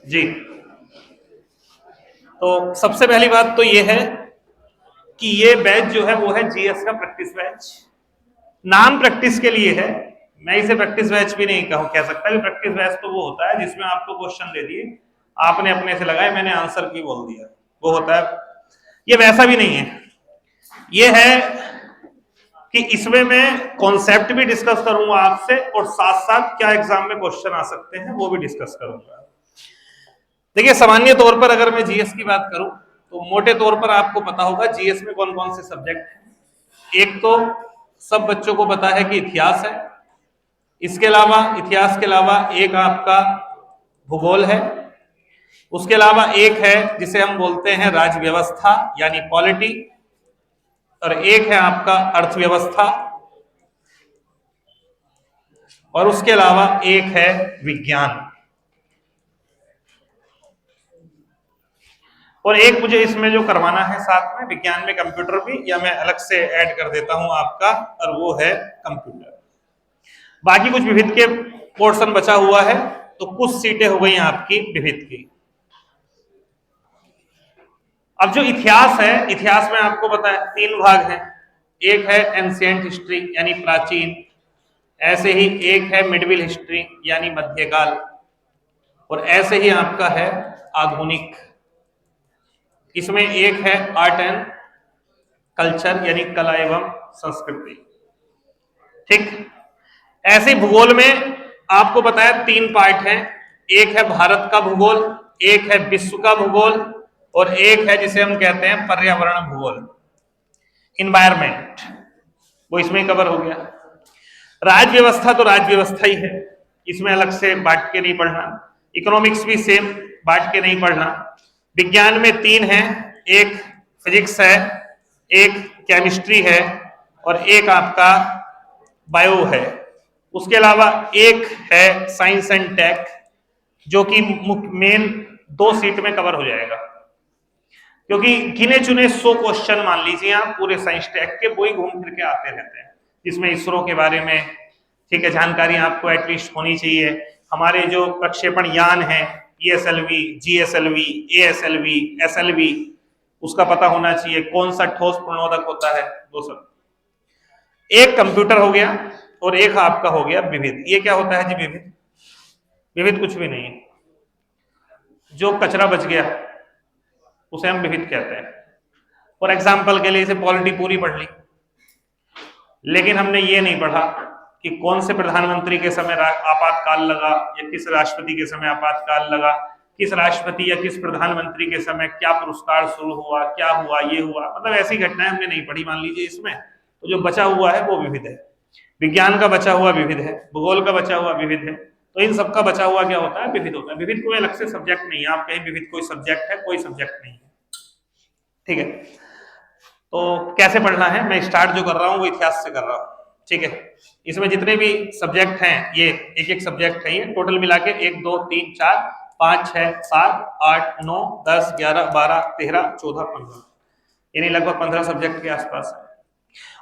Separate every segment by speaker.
Speaker 1: जी। तो सबसे पहली बात तो ये है कि ये बैच जो है वो है जीएस का प्रैक्टिस बैच। नाम प्रैक्टिस के लिए है, मैं इसे प्रैक्टिस बैच भी नहीं कह सकता कि प्रैक्टिस बैच तो वो होता है जिसमें आपको क्वेश्चन दे दिए, आपने अपने से लगाए, मैंने आंसर की बोल दिया, वो होता है। ये वैसा भी नहीं है, ये है कि इसमें मैं कॉन्सेप्ट भी डिस्कस करूंगा आपसे और साथ साथ क्या एग्जाम में क्वेश्चन आ सकते हैं वो भी डिस्कस करूंगा। देखिए, सामान्य तौर पर अगर मैं जीएस की बात करूं तो मोटे तौर पर आपको पता होगा जीएस में कौन कौन से सब्जेक्ट हैं। एक तो सब बच्चों को पता है कि इतिहास है, इसके अलावा इतिहास के अलावा एक आपका भूगोल है, उसके अलावा एक है जिसे हम बोलते हैं राज्य व्यवस्था यानी पॉलिटी, और एक है आपका अर्थव्यवस्था, और उसके अलावा एक है विज्ञान। और एक मुझे इसमें जो करवाना है साथ में विज्ञान में कंप्यूटर भी, या मैं अलग से ऐड कर देता हूं आपका, और वो है कंप्यूटर। बाकी कुछ विविध के पोर्शन बचा हुआ है, तो कुछ सीटें हो गई आपकी विविध की। अब जो इतिहास है, इतिहास में आपको पता है 3 भाग हैं। एक है एंशिएंट हिस्ट्री यानी प्राचीन, ऐसे ही एक है मिडविल हिस्ट्री यानी मध्यकाल, और ऐसे ही आपका है आधुनिक। इसमें एक है आर्ट एंड कल्चर यानी कला एवं संस्कृति। ठीक, ऐसे भूगोल में आपको बताया 3 पार्ट हैं। एक है भारत का भूगोल, एक है विश्व का भूगोल, और एक है जिसे हम कहते हैं पर्यावरण भूगोल, इन्वायरमेंट, वो इसमें कवर हो गया। राज्य व्यवस्था तो राज्य व्यवस्था ही है, इसमें अलग से बांट के नहीं पढ़ना। इकोनॉमिक्स भी सेम, बांट के नहीं पढ़ना। विज्ञान में 3 हैं, एक फिजिक्स है, एक केमिस्ट्री है, और एक आपका बायो है। उसके अलावा एक है साइंस एंड टेक, जो कि मेन 2 सीट में कवर हो जाएगा, क्योंकि गिने चुने 100 क्वेश्चन मान लीजिए आप पूरे साइंस टेक के, वही घूम फिर के आते रहते हैं, जिसमें इसरो के बारे में ठीक है जानकारी आपको एटलीस्ट होनी चाहिए। हमारे जो प्रक्षेपण यान है, ESLV, GSLV, ASLV, SLV, उसका पता होना चाहिए, कौन सा ठोस प्रणोदक होता है, वो सब। एक कंप्यूटर हो गया और एक आपका हो गया विविध। ये क्या होता है जी विविध? विविध कुछ भी नहीं है, जो कचरा बच गया उसे हम विविध कहते हैं। फॉर एग्जाम्पल के लिए इसे पॉलिटी पूरी पढ़ ली, लेकिन हमने ये नहीं पढ़ा कि कौन से प्रधानमंत्री के समय आपातकाल लगा, या किस राष्ट्रपति के समय आपातकाल लगा, किस राष्ट्रपति या किस प्रधानमंत्री के समय क्या पुरस्कार शुरू हुआ, क्या हुआ, ये हुआ, मतलब ऐसी घटनाएं हमने नहीं पढ़ी मान लीजिए इसमें। तो जो बचा हुआ है वो विविध है। विज्ञान का बचा हुआ विविध है, भूगोल का बचा हुआ विविध है, तो इन सबका बचा हुआ क्या होता है? विविध होता है। विविध कोई अलग से सब्जेक्ट नहीं है, आप कहीं विविध कोई सब्जेक्ट है, कोई सब्जेक्ट नहीं है। ठीक है, तो कैसे पढ़ना है, मैं स्टार्ट जो कर रहा हूँ वो इतिहास से कर रहा हूँ। ठीक है, इसमें जितने भी सब्जेक्ट हैं ये एक एक सब्जेक्ट है, ये टोटल मिला के 1 2 3 4 5 6 7 8 9 10 11 12 13 14 15, यानी लगभग 15 सब्जेक्ट के आसपास है।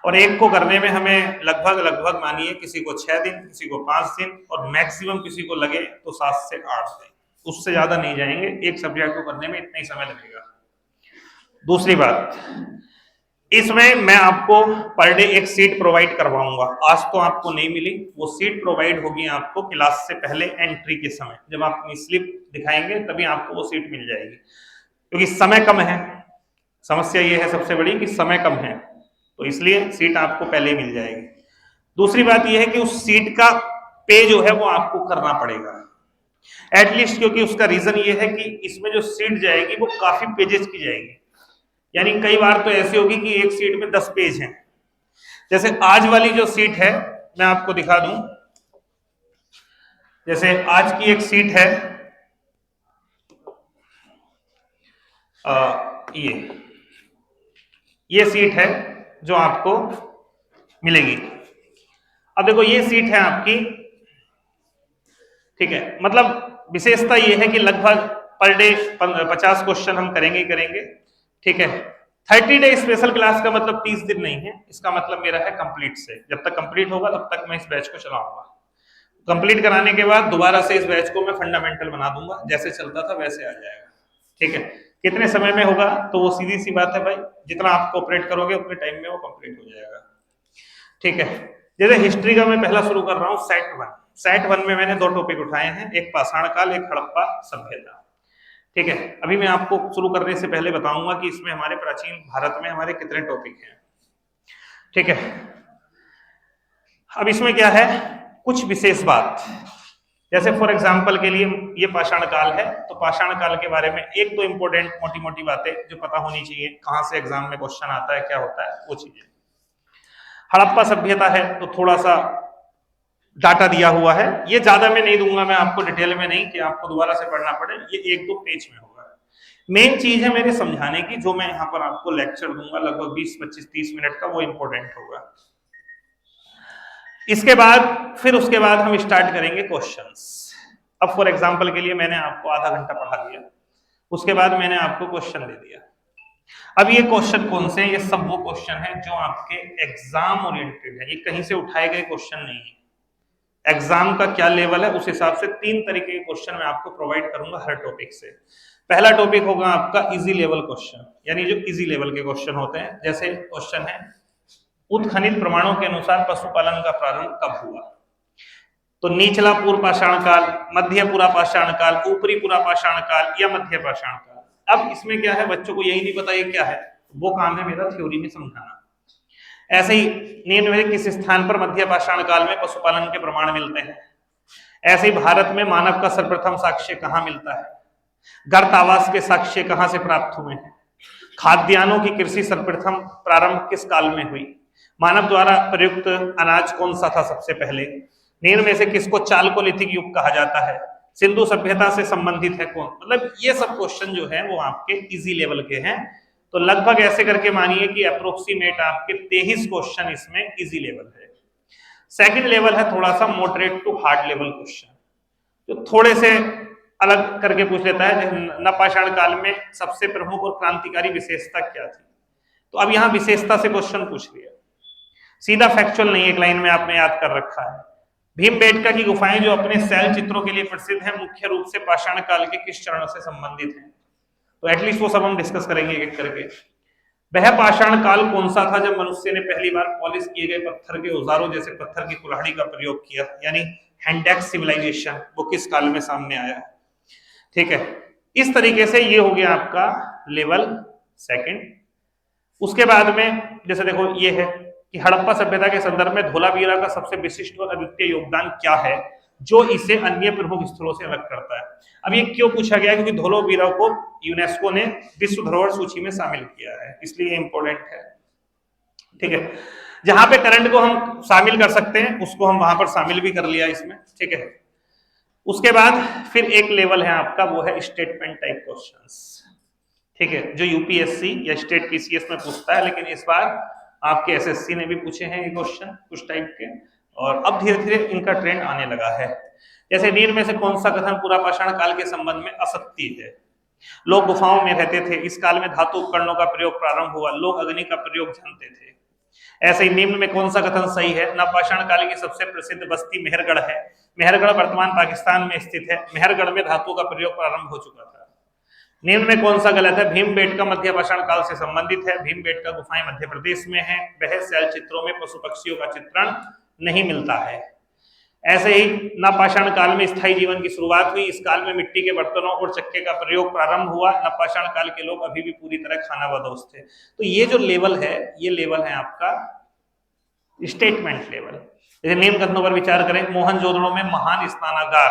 Speaker 1: और एक को करने में हमें लगभग मानिए किसी को 6 दिन, किसी को 5 दिन, और मैक्सिमम किसी को लगे तो 7 से 8 दिन, उससे ज्यादा नहीं जाएंगे। एक सब्जेक्ट को करने में इतना ही समय लगेगा। दूसरी बात, इसमें मैं आपको पर डे एक सीट प्रोवाइड करवाऊंगा। आज तो आपको नहीं मिली, वो सीट प्रोवाइड होगी आपको क्लास से पहले एंट्री के समय, जब आप अपनी स्लिप दिखाएंगे तभी आपको वो सीट मिल जाएगी, क्योंकि समय कम है। समस्या ये है सबसे बड़ी कि समय कम है, तो इसलिए सीट आपको पहले ही मिल जाएगी। दूसरी बात यह है कि उस सीट का पे जो है वो आपको करना पड़ेगा एटलीस्ट, क्योंकि उसका रीजन ये है कि इसमें जो सीट जाएगी वो काफी पेजेस की जाएगी, यानी कई बार तो ऐसी होगी कि एक सीट में 10 पेज हैं। जैसे आज वाली जो सीट है मैं आपको दिखा दूं, जैसे आज की एक सीट है ये सीट है जो आपको मिलेगी। अब देखो ये सीट है आपकी, ठीक है, मतलब विशेषता ये है कि लगभग पर डे 50 क्वेश्चन हम करेंगे। ठीक है, 30 डे स्पेशल क्लास का मतलब 30 दिन नहीं है, इसका मतलब मेरा है कंप्लीट से। जब तक कंप्लीट होगा तब तक मैं इस बैच को चलाऊंगा। कंप्लीट कराने के बाद दोबारा से इस बैच को मैं फंडामेंटल बना दूंगा, जैसे चलता था वैसे आ जाएगा। ठीक है, कितने समय में होगा? तो वो सीधी सी बात है भाई, जितना आप कोऑपरेट करोगे उतने टाइम में वो कंप्लीट हो जाएगा। ठीक है, जैसे हिस्ट्री का मैं पहला शुरू कर रहा हूँ, सेट वन में मैंने 2 टॉपिक उठाए हैं, एक पाषाण काल, एक हड़प्पा सभ्यता। ठीक है, अभी मैं आपको शुरू करने से पहले बताऊंगा कि इसमें हमारे प्राचीन भारत में हमारे कितने टॉपिक हैं। ठीक है, अब इसमें क्या है, कुछ विशेष बात, जैसे फॉर एग्जाम्पल के लिए ये पाषाण काल है, तो पाषाण काल के बारे में एक तो इंपॉर्टेंट मोटी मोटी बातें जो पता होनी चाहिए, कहां से एग्जाम में क्वेश्चन आता है, क्या होता है, वो चीजें। हड़प्पा सभ्यता है तो थोड़ा सा डाटा दिया हुआ है, ये ज्यादा मैं नहीं दूंगा, मैं आपको डिटेल में नहीं कि आपको दोबारा से पढ़ना पड़े, ये 1-2 पेज में होगा। मेन चीज है मेरे समझाने की, जो मैं यहाँ पर आपको लेक्चर दूंगा लगभग 20-25-30 मिनट का, वो इंपॉर्टेंट होगा। इसके बाद फिर उसके बाद हम स्टार्ट करेंगे क्वेश्चंस। अब फॉर एग्जांपल के लिए मैंने आपको आधा घंटा पढ़ा दिया, उसके बाद मैंने आपको क्वेश्चन दे दिया। अब ये क्वेश्चन कौन से हैं? ये सब वो क्वेश्चन है जो आपके एग्जाम ओरिएंटेड है, ये कहीं से उठाए गए क्वेश्चन नहीं है। एग्जाम का क्या लेवल है उस हिसाब से 3 तरीके के क्वेश्चन मैं आपको प्रोवाइड करूंगा हर टॉपिक से। पहला टॉपिक होगा आपका इजी लेवल क्वेश्चन, यानी जो इजी लेवल के क्वेश्चन होते हैं, जैसे क्वेश्चन है उत्खनित प्रमाणों के अनुसार पशुपालन का प्रारंभ कब हुआ? तो निचला पूर्व पाषाण काल, मध्य पूरा पाषाण काल, ऊपरी पूरा पाषाण काल या मध्य पाषाण काल। अब इसमें क्या है, बच्चों को यही नहीं पता ये क्या है, वो काम है मेरा थ्योरी में समझाना। ऐसे ही निम्न में किस स्थान पर मध्य पाषाण काल में पशुपालन के प्रमाण मिलते हैं? ऐसे ही भारत में मानव का सर्वप्रथम साक्ष्य कहाँ मिलता है? गर्त आवास के साक्ष्य कहाँ से प्राप्त हुए हैं? खाद्यान्नों की कृषि सर्वप्रथम प्रारंभ किस काल में हुई? मानव द्वारा प्रयुक्त अनाज कौन सा था सबसे पहले? निम्न में से किसको चालकोलिथिक युग कहा जाता है? सिंधु सभ्यता से संबंधित है कौन? मतलब ये सब क्वेश्चन जो है वो आपके इजी लेवल के हैं। तो लगभग ऐसे करके मानिए कि अप्रोक्सीमेट आपके 23 क्वेश्चन इसमें इजी लेवल है। सेकंड लेवल है थोड़ा सा moderate to hard level question, जो थोड़े से अलग करके पूछ लेता है। नवपाषाण काल में सबसे प्रमुख और क्रांतिकारी विशेषता क्या थी? तो अब यहाँ विशेषता से क्वेश्चन पूछ लिया, सीधा फैक्चुअल नहीं, एक लाइन में आपने याद कर रखा है। भीमबेटका की गुफाएं जो अपने शैल चित्रों के लिए प्रसिद्ध है, मुख्य रूप से पाषाण काल के किस चरण से संबंधित है? तो एटलीस्ट वो सब हम डिस्कस करेंगे एक करके। वह पाषाण काल कौन सा था जब मनुष्य ने पहली बार पॉलिश किए गए पत्थर के औजारों जैसे पत्थर की कुल्हाड़ी का प्रयोग किया, यानी हैंडेक्स सिविलाइजेशन, वो किस काल में सामने आया? ठीक है, इस तरीके से ये हो गया आपका लेवल सेकंड। उसके बाद में जैसे देखो ये है कि हड़प्पा सभ्यता के संदर्भ में धोलावीरा का सबसे विशिष्ट और अद्वितीय योगदान क्या है जो इसे अन्य प्रमुख स्थलों से अलग करता है? अब ये क्यों पूछा गया? क्योंकि धोलावीरा को यूनेस्को ने विश्व धरोहर सूची में शामिल किया है, इसलिए इंपॉर्टेंट है। ठीक है, जहां पे करंट को हम शामिल कर सकते हैं उसको हम वहां पर शामिल भी कर लिया इसमें। ठीक है, उसके बाद फिर एक लेवल है आपका, वो है स्टेटमेंट टाइप क्वेश्चंस। ठीक है, जो यूपीएससी या स्टेट पीसीएस में पूछता है, लेकिन इस बार आपके एसएससी ने भी पूछे हैं ये क्वेश्चन कुछ टाइप के, और अब धीरे धीरे इनका ट्रेंड आने लगा है। जैसे निम्न में से कौन सा कथन पूरा पाषाण काल के संबंध में असत्य है? लोग गुफाओं में रहते थे, इस काल में धातु उपकरणों का प्रयोग प्रारंभ हुआ, लोग अग्नि का प्रयोग जानते थे। ऐसे ही निम्न में कौन सा कथन सही है? नवपाषाण काल की सबसे प्रसिद्ध बस्ती मेहरगढ़ है, मेहरगढ़ वर्तमान पाकिस्तान में स्थित है, मेहरगढ़ में धातु का प्रयोग प्रारंभ हो चुका था। निम्न में कौन सा गलत है? भीमबेटका मध्य पाषाण काल से संबंधित है, भीमबेटका गुफाएं मध्य प्रदेश में है, वह शैल चित्रों में पशु पक्षियों का चित्रण नहीं मिलता है। ऐसे ही नवपाषाण काल में स्थायी जीवन की शुरुआत हुई, इस काल में मिट्टी के बर्तनों और चक्के का प्रयोग प्रारंभ हुआ, नवपाषाण काल के लोग अभी भी पूरी तरह खानाबदोश थे। तो ये जो लेवल है, ये लेवल है आपका स्टेटमेंट लेवल। जैसे निम्न कथनों पर विचार करें, मोहनजोदड़ो में महान स्नानागार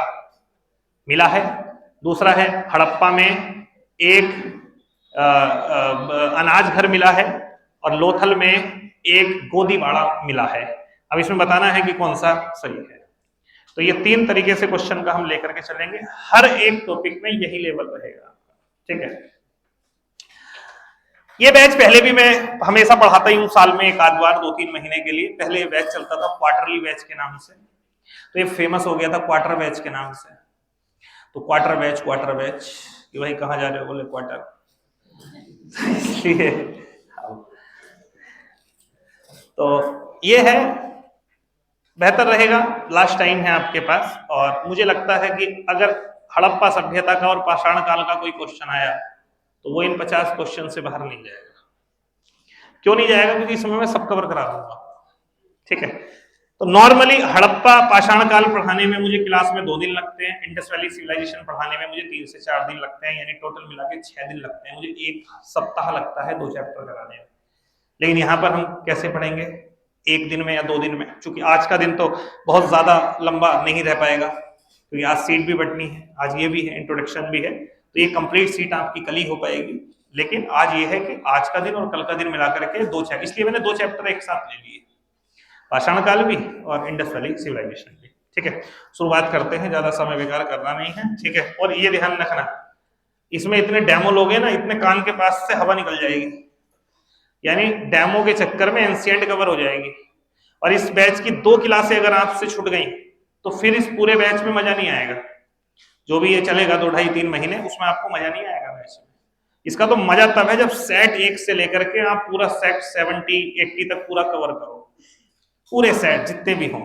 Speaker 1: मिला है, दूसरा है हड़प्पा में एक अनाज घर मिला है, और लोथल में एक गोदीबाड़ा मिला है। अब इसमें बताना है कि कौन सा सही है। तो ये 3 तरीके से क्वेश्चन का हम लेकर के चलेंगे, हर एक टॉपिक में यही लेवल रहेगा। ठीक है, ये बैच पहले भी मैं हमेशा पढ़ाता ही हूँ, साल में एक आध बार 2-3 महीने के लिए। पहले ये बैच चलता था क्वार्टरली बैच के नाम से, तो ये फेमस हो गया था क्वार्टर बैच के नाम से। तो क्वार्टर बैच कि भाई कहाँ जा रहे हो? बोले क्वार्टर, इसलिए। तो ये है बेहतर रहेगा, लास्ट टाइम है आपके पास। और मुझे लगता है कि अगर हड़प्पा सभ्यता का और पाषाण काल का कोई क्वेश्चन आया तो वो इन 50 क्वेश्चन से बाहर नहीं जाएगा। क्यों नहीं जाएगा? क्योंकि इस समय मैं सब कवर करा दूंगा। ठीक है, तो नॉर्मली हड़प्पा पाषाण काल पढ़ाने में मुझे क्लास में 2 दिन लगते हैं, इंडस वैली सिविलाइजेशन पढ़ाने में मुझे 3 से 4 दिन लगते हैं, यानी टोटल मिला के 6 दिन लगते हैं। मुझे 1 सप्ताह लगता है 2 चैप्टर कराने में। लेकिन यहाँ पर हम कैसे पढ़ेंगे? 1 दिन में या 2 दिन में, क्योंकि आज का दिन तो बहुत ज्यादा लंबा नहीं रह पाएगा, क्योंकि आज सीट भी बटनी है, आज ये भी है, इंट्रोडक्शन भी है, तो ये कंप्लीट सीट आपकी कल ही हो पाएगी। लेकिन आज ये है कि आज का दिन और कल का दिन मिलाकर के 2 चैप्टर, इसलिए मैंने 2 चैप्टर एक साथ ले लिए, पाषाण काल भी और इंडस वैली सिविलाइजेशन भी। ठीक है, शुरुआत करते हैं, ज्यादा समय बेकार करना नहीं है। ठीक है, और ये ध्यान रखना, इसमें इतने डेमो लोगे ना, इतने कान के पास से हवा निकल जाएगी, यानी डेमो के चक्कर में एंशिएंट कवर हो जाएगी। और इस बैच की 2 क्लासें अगर आपसे छूट गई तो फिर इस पूरे बैच में मजा नहीं आएगा। जो भी ये चलेगा 2 ढाई 3 महीने, उसमें आपको मजा नहीं आएगा बैच में। इसका तो मजा तब है जब सेट 1 से लेकर के आप पूरा सेट 70-80 तक पूरा कवर करो, पूरे सेट जितने भी हों।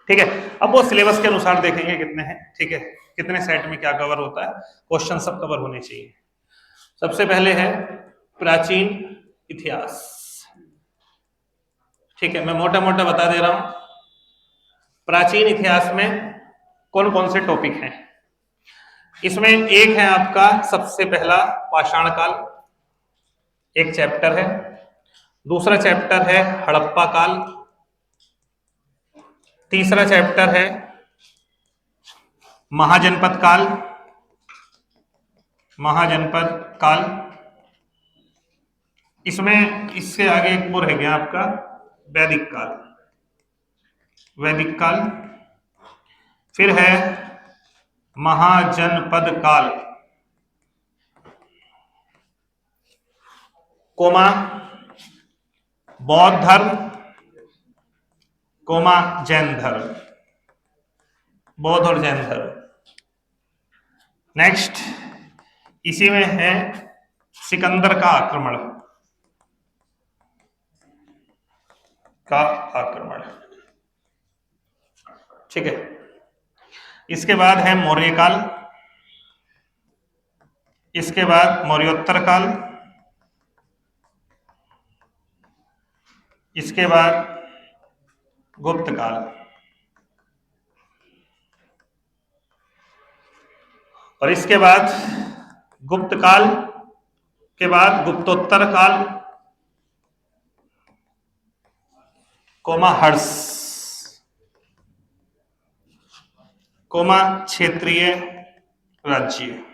Speaker 1: ठीक है, अब वो सिलेबस के अनुसार देखेंगे कितने हैं। ठीक है, कितने सेट में क्या कवर होता है, क्वेश्चन सब कवर होने चाहिए। सबसे पहले है प्राचीन इतिहास। ठीक है, मैं मोटा मोटा बता दे रहा हूं, प्राचीन इतिहास में कौन कौन से टॉपिक हैं। इसमें एक है आपका सबसे पहला पाषाण काल, एक चैप्टर है। दूसरा चैप्टर है हड़प्पा काल। तीसरा चैप्टर है महाजनपद काल, महाजनपद काल। इसमें इससे आगे एक और है गया आपका वैदिक काल, वैदिक काल। फिर है महाजनपद काल, कोमा बौद्ध धर्म, कोमा जैन धर्म, बौद्ध और जैन धर्म। नेक्स्ट इसी में है सिकंदर का आक्रमण, का आक्रमण। ठीक है, इसके बाद है मौर्य काल, इसके बाद मौर्योत्तर काल, इसके बाद गुप्त काल, और इसके बाद गुप्त काल के बाद गुप्तोत्तर काल, कोमा हर्ष, कोमा क्षेत्रीय राज्य।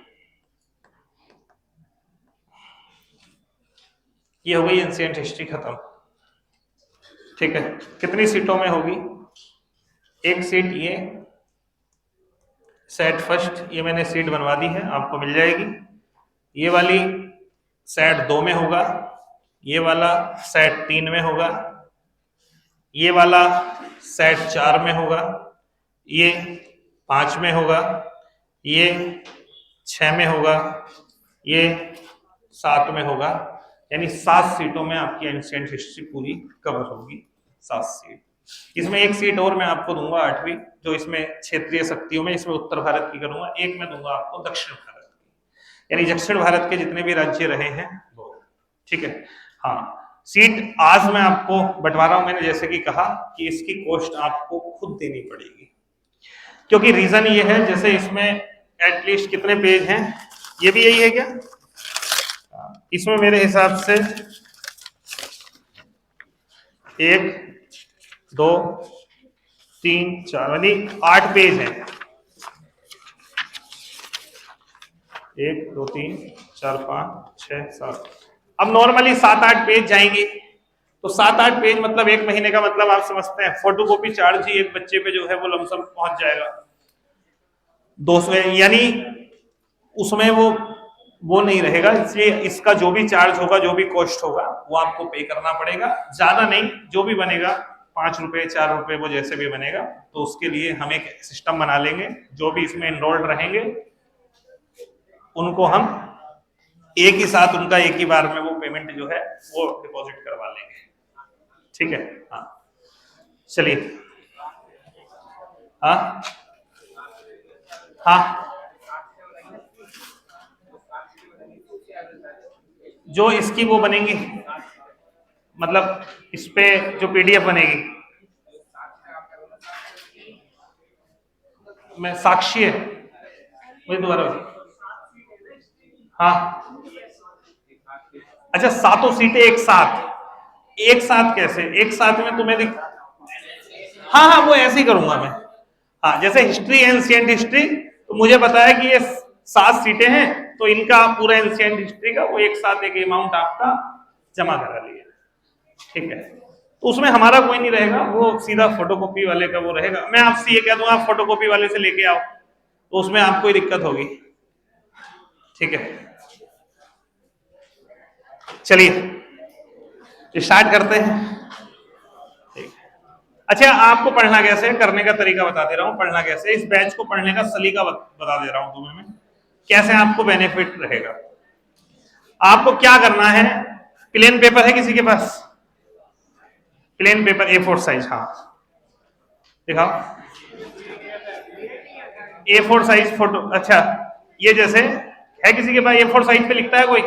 Speaker 1: ये हो गई एंशिएंट हिस्ट्री खत्म। ठीक है, कितनी सीटों में होगी? एक सीट ये सेट फर्स्ट, ये मैंने सीट बनवा दी है, आपको मिल जाएगी। ये वाली सेट 2 में होगा, ये वाला सेट 3 में होगा, ये वाला सेट 4 में होगा, ये 5 में होगा, ये 6 में होगा, ये 7 में होगा। यानी 7 सीटों में आपकी एंशिएंट हिस्ट्री पूरी कवर होगी, 7 सीट। इसमें एक सीट और मैं आपको दूंगा 8वीं, जो इसमें क्षेत्रीय शक्तियों में, इसमें उत्तर भारत की करूंगा। एक मैं दूंगा आपको दक्षिण भारत की, यानी दक्षिण भारत के जितने भी राज्य रहे हैं वो। ठीक है, हाँ, सीट आज मैं आपको बंटवारा हूं। मैंने जैसे कि कहा कि इसकी कॉस्ट आपको खुद देनी पड़ेगी, क्योंकि रीजन ये है, जैसे इसमें एटलीस्ट कितने पेज हैं, ये भी यही है क्या? इसमें मेरे हिसाब से 1 2 3 4 यानी 8 पेज हैं। 1 2 3 4 5 6 7। अब नॉर्मली 7-8 पेज जाएंगे, तो 7-8 पेज मतलब 1 महीने का, मतलब आप समझते हैं फोटोकॉपी चार्ज ही एक बच्चे पे जो है वो लमसम पहुंच जाएगा 200, यानी उसमें वो नहीं रहेगा। इसलिए इसका जो भी चार्ज होगा, जो भी कॉस्ट होगा, वो आपको पे करना पड़ेगा। ज्यादा नहीं, जो भी बनेगा 5 रुपए 4 रुपए, वो जैसे भी बनेगा, तो उसके लिए हम एक सिस्टम बना लेंगे। जो भी इसमें इनरोल्ड रहेंगे उनको हम एक ही साथ, उनका एक ही बार में वो पेमेंट जो है वो डिपॉजिट करवा लेंगे। ठीक है, हाँ। चलिए, हाँ हाँ, जो इसकी वो बनेंगी, मतलब इस पे जो पीडीएफ बनेगी, मैं साक्षी है, मुझे दोबारा हाँ, अच्छा सातों सीटें एक साथ, एक साथ कैसे, एक साथ में तुम्हें दिख, हाँ हाँ वो ऐसे ही करूंगा मैं। हाँ जैसे हिस्ट्री, एंशिएंट हिस्ट्री, तो मुझे पता है कि ये 7 सीटें हैं, तो इनका पूरा एंशिएंट हिस्ट्री का वो एक साथ एक अमाउंट आपका जमा करा लिया, ठीक है। तो उसमें हमारा कोई नहीं रहेगा, वो सीधा फोटोकॉपी वाले का वो रहेगा। मैं आपसे ये कह दूंगा आप फोटोकॉपी वाले से लेके आओ, तो उसमें आपको दिक्कत होगी, ठीक है। चलिए स्टार्ट करते हैं, ठीक। अच्छा आपको पढ़ना कैसे, करने का तरीका बता दे रहा हूं, पढ़ना कैसे, इस बैच को पढ़ने का सलीका बता दे रहा हूं तुम्हें मैं, कैसे आपको बेनिफिट रहेगा। आपको क्या करना है, प्लेन पेपर है किसी के पास, प्लेन पेपर A4 साइज, हाँ दिखाओ, A4 साइज फोटो, अच्छा ये जैसे है किसी के पास A4 साइज पे लिखता है कोई,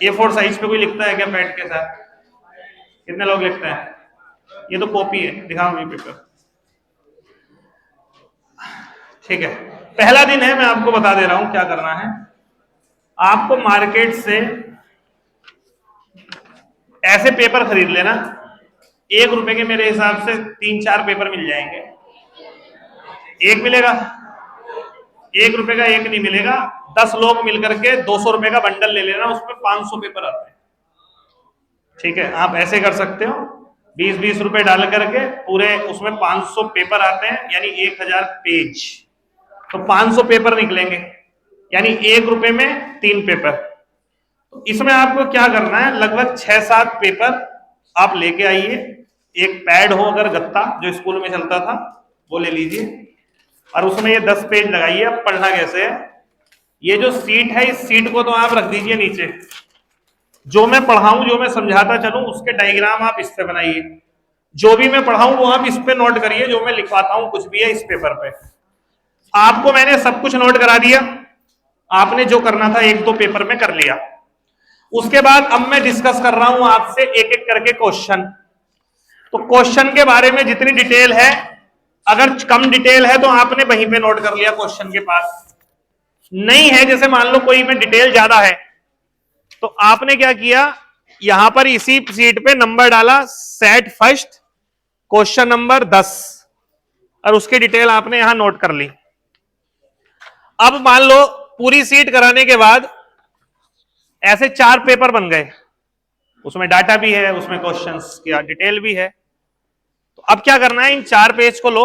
Speaker 1: A4 साइज पे कोई लिखता है क्या पैड के साथ, कितने लोग लिखते हैं, ये तो कॉपी है, दिखाओ ये पेपर, ठीक है। पहला दिन है, मैं आपको बता दे रहा हूं क्या करना है। आपको मार्केट से ऐसे पेपर खरीद लेना, 1 रुपए के मेरे हिसाब से 3-4 पेपर मिल जाएंगे, एक मिलेगा, 1 रुपए का एक नहीं मिलेगा, 10 लोग मिलकर के 200 रुपए का बंडल ले लेना, उसमें 500 पेपर आते हैं, ठीक है। आप ऐसे कर सकते हो, 20-20 रुपए डाल करके पूरे उसमें 500 पेपर आते हैं, यानी 1000 पेज, तो 500 पेपर निकलेंगे, यानी 1 रुपए में 3 पेपर। तो इसमें आपको क्या करना है, लगभग 6-7 पेपर आप लेके आइए, एक पैड हो अगर गत्ता जो स्कूल में चलता था वो ले लीजिए, और उसमें ये 10 पेज लगाइए। अब पढ़ना कैसे है, ये जो सीट है इस सीट को तो आप रख दीजिए नीचे, जो मैं पढ़ाऊं, जो मैं समझाता चलूं उसके डायग्राम आप इस पे बनाइए, जो भी मैं पढ़ाऊं वो आप इस पे नोट करिए, जो मैं लिखवाता हूं कुछ भी है इस पेपर पे। आपको मैंने सब कुछ नोट करा दिया, आपने जो करना था 1-2 पेपर में कर लिया। उसके बाद अब मैं डिस्कस कर रहा हूं आपसे एक एक करके क्वेश्चन, तो क्वेश्चन के बारे में जितनी डिटेल है, अगर कम डिटेल है तो आपने वहीं पे नोट कर लिया क्वेश्चन के पास, नहीं है जैसे मान लो कोई में डिटेल ज्यादा है, तो आपने क्या किया, यहां पर इसी सीट पे नंबर डाला, सेट फर्स्ट क्वेश्चन नंबर 10, और उसकी डिटेल आपने यहां नोट कर ली। अब मान लो पूरी सीट कराने के बाद ऐसे 4 पेपर बन गए, उसमें डाटा भी है, उसमें क्वेश्चंस की डिटेल भी है, तो अब क्या करना है, इन 4 पेज को लो,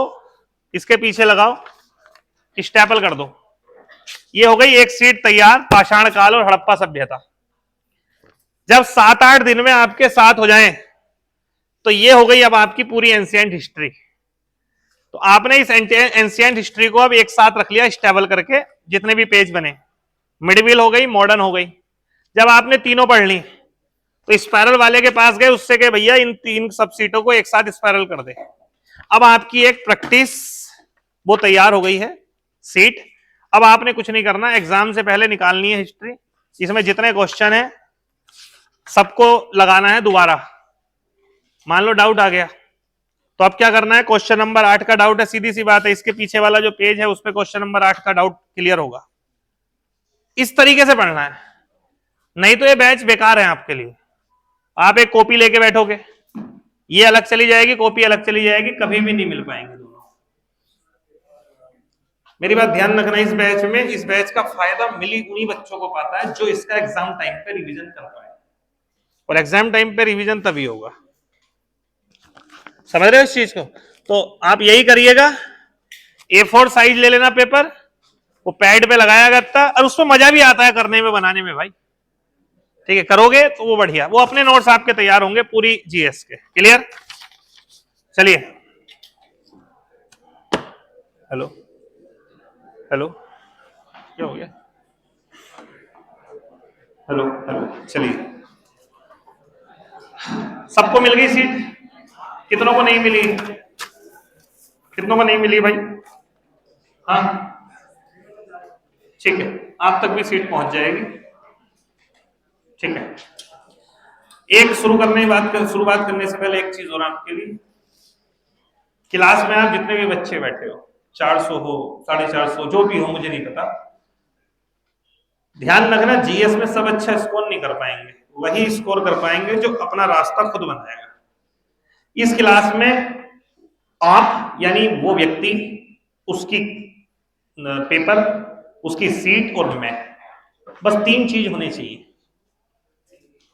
Speaker 1: इसके पीछे लगाओ, स्टेपल कर दो, ये हो गई एक सीट तैयार, पाषाण काल और हड़प्पा सभ्यता। जब 7-8 दिन में आपके साथ हो जाएं, तो ये हो गई अब आपकी पूरी एंशिएंट हिस्ट्री। तो आपने इस एंशिएंट हिस्ट्री को अब एक साथ रख लिया स्टेबल करके, जितने भी पेज बने, मिडिवल हो गई, मॉडर्न हो गई। जब आपने तीनों पढ़ ली, तो स्पाइरल वाले के पास गए, उससे कहे भैया इन 3 सब सीटों को एक साथ स्पाइरल कर दे। अब आपकी एक प्रैक्टिस वो तैयार हो गई है सीट। अब आपने कुछ नहीं करना, एग्जाम से पहले निकालनी है हिस्ट्री, इसमें जितने क्वेश्चन है सबको लगाना है दोबारा। मान लो डाउट आ गया, तो अब क्या करना है, क्वेश्चन नंबर 8 का डाउट है, सीधी सी बात है, इसके पीछे वाला जो पेज है उस पर क्वेश्चन नंबर 8 का डाउट क्लियर होगा। इस तरीके से पढ़ना है, नहीं तो ये बैच बेकार है आपके लिए। आप एक कॉपी लेके बैठोगे, ये अलग चली जाएगी, कॉपी अलग चली जाएगी, कभी भी नहीं मिल पाएंगे दोनों। मेरी बात ध्यान रखना, इस बैच में, इस बैच का फायदा मिली उन्हीं बच्चों को पाता है जो इसका एग्जाम टाइम पे रिवीजन कर पाए, और एग्जाम टाइम पे रिवीजन तभी होगा। समझ रहे हो इस चीज को? तो आप यही करिएगा, A4 साइज ले लेना पेपर, वो पैड पे लगाया गया, और उसमें मजा भी आता है करने में, बनाने में भाई, ठीक है, करोगे तो वो बढ़िया, वो अपने नोट्स आपके तैयार होंगे पूरी जीएस के। क्लियर? चलिए, हेलो हेलो, क्या हो गया, हेलो हेलो, चलिए, सबको मिल गई सीट? कितनों को नहीं मिली? कितनों को नहीं मिली भाई? हाँ ठीक है, आप तक भी सीट पहुंच जाएगी। ठीक है, एक शुरुआत करने से पहले एक चीज और आपके लिए, क्लास में आप जितने भी बच्चे बैठे हो, 400 हो 450 जो भी हो मुझे नहीं पता, ध्यान रखना जीएस में सब अच्छा स्कोर नहीं कर पाएंगे, वही स्कोर कर पाएंगे जो अपना रास्ता खुद बनाएगा। इस क्लास में आप यानी वो व्यक्ति, उसकी पेपर, उसकी सीट और मैं, बस 3 चीज होनी चाहिए।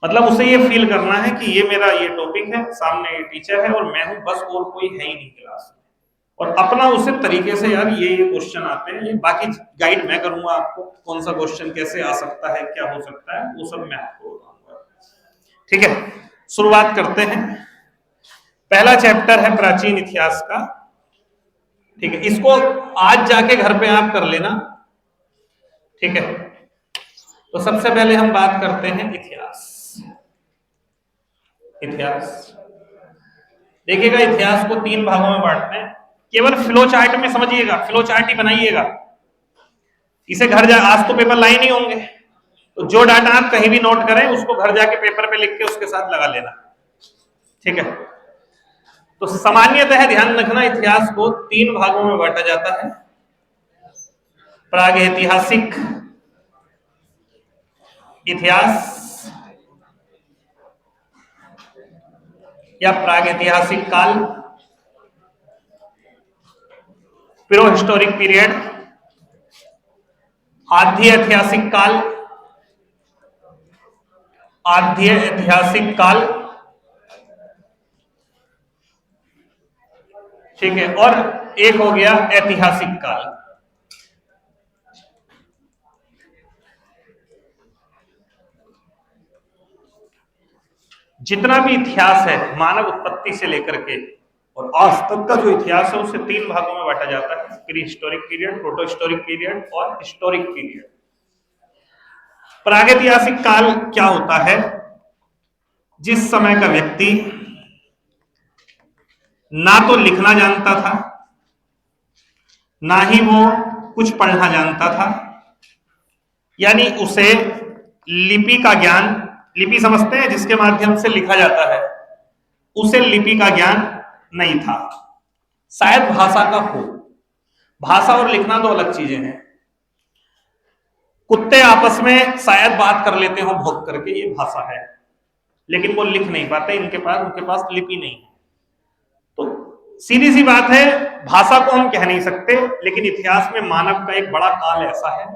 Speaker 1: मतलब उसे ये फील करना है कि ये मेरा ये टॉपिक है, सामने ये टीचर है और मैं हूं, बस और कोई है ही नहीं क्लास में। और अपना उसे तरीके से यार ये क्वेश्चन आते हैं, ये बाकी गाइड मैं करूंगा आपको, कौन सा क्वेश्चन कैसे आ सकता है, क्या हो सकता है, वो सब मैं आपको बताऊंगा। ठीक है, शुरुआत करते हैं। पहला चैप्टर है प्राचीन इतिहास का। ठीक है, इसको आज जाके घर पे आप कर लेना। ठीक है, तो सबसे पहले हम बात करते हैं इतिहास। इतिहास देखिएगा, इतिहास को 3 भागों में बांटते हैं। केवल फ्लो चार्ट में समझिएगा, फ्लो चार्ट ही बनाइएगा, इसे घर जा, आज तो पेपर लाए नहीं होंगे, तो जो डाटा आप कहीं भी नोट करें उसको घर जाके पेपर पे लिख के उसके साथ लगा लेना। ठीक है, तो सामान्यतः ध्यान रखना इतिहास को 3 भागों में बांटा जाता है। प्रागैतिहासिक इतिहास या प्रागैतिहासिक काल, प्रो हिस्टोरिक पीरियड, आद्य ऐतिहासिक काल, आद्य ऐतिहासिक काल। ठीक है, और एक हो गया ऐतिहासिक काल। जितना भी इतिहास है मानव उत्पत्ति से लेकर के और आज तक का जो इतिहास है उसे 3 भागों में बांटा जाता है, pre historic period, proto historic period और हिस्टोरिक पीरियड। प्रागैतिहासिक काल क्या होता है? जिस समय का व्यक्ति ना तो लिखना जानता था, ना ही वो कुछ पढ़ना जानता था, यानी उसे लिपि का ज्ञान, लिपि समझते हैं जिसके माध्यम से लिखा जाता है, उसे लिपि का ज्ञान नहीं था। शायद भाषा का हो, भाषा और लिखना तो अलग चीजें हैं। कुत्ते आपस में शायद बात कर लेते हो भौंक करके, ये भाषा है, लेकिन वो लिख नहीं पाते, उनके पास लिपि नहीं है। तो सीधी सी बात है, भाषा को हम कह नहीं सकते, लेकिन इतिहास में मानव का एक बड़ा काल ऐसा है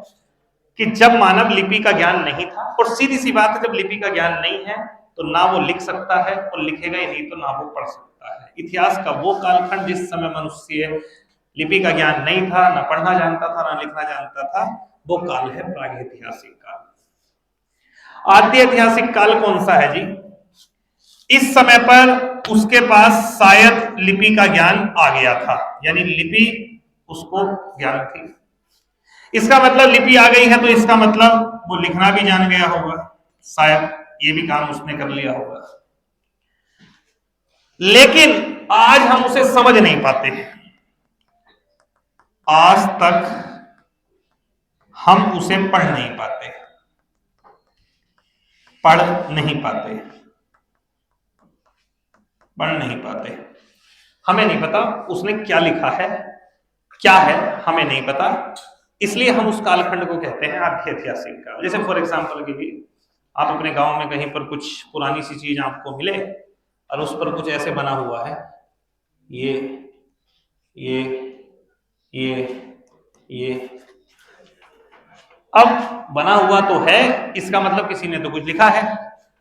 Speaker 1: कि जब मानव लिपि का ज्ञान नहीं था, और सीधी सी बात है जब लिपि का ज्ञान नहीं है तो ना वो लिख सकता है और लिखेगा ही नहीं तो ना वो पढ़ सकता है। इतिहास का वो कालखंड जिस समय मनुष्य लिपि का ज्ञान नहीं था, ना पढ़ना जानता था, ना लिखना जानता था, वो काल है प्रागैतिहासिक काल। आद्य ऐतिहासिक काल कौन सा है जी? इस समय पर उसके पास शायद लिपि का ज्ञान आ गया था, यानी लिपि उसको ज्ञान थी। इसका मतलब लिपि आ गई है तो इसका मतलब वो लिखना भी जान गया होगा, शायद ये भी काम उसने कर लिया होगा, लेकिन आज हम उसे समझ नहीं पाते। आज तक हम उसे पढ़ नहीं पाते, पढ़ नहीं पाते, पढ़ नहीं पाते। हमें नहीं पता उसने क्या लिखा है, क्या है, हमें नहीं पता, इसलिए हम उस कालखंड को कहते हैं आद्य ऐतिहासिक काल। जैसे फॉर एग्जांपल के लिए आप अपने गांव में कहीं पर कुछ पुरानी सी चीज आपको मिले और उस पर कुछ ऐसे बना हुआ है, ये ये ये ये, अब बना हुआ तो है, इसका मतलब किसी ने तो कुछ लिखा है।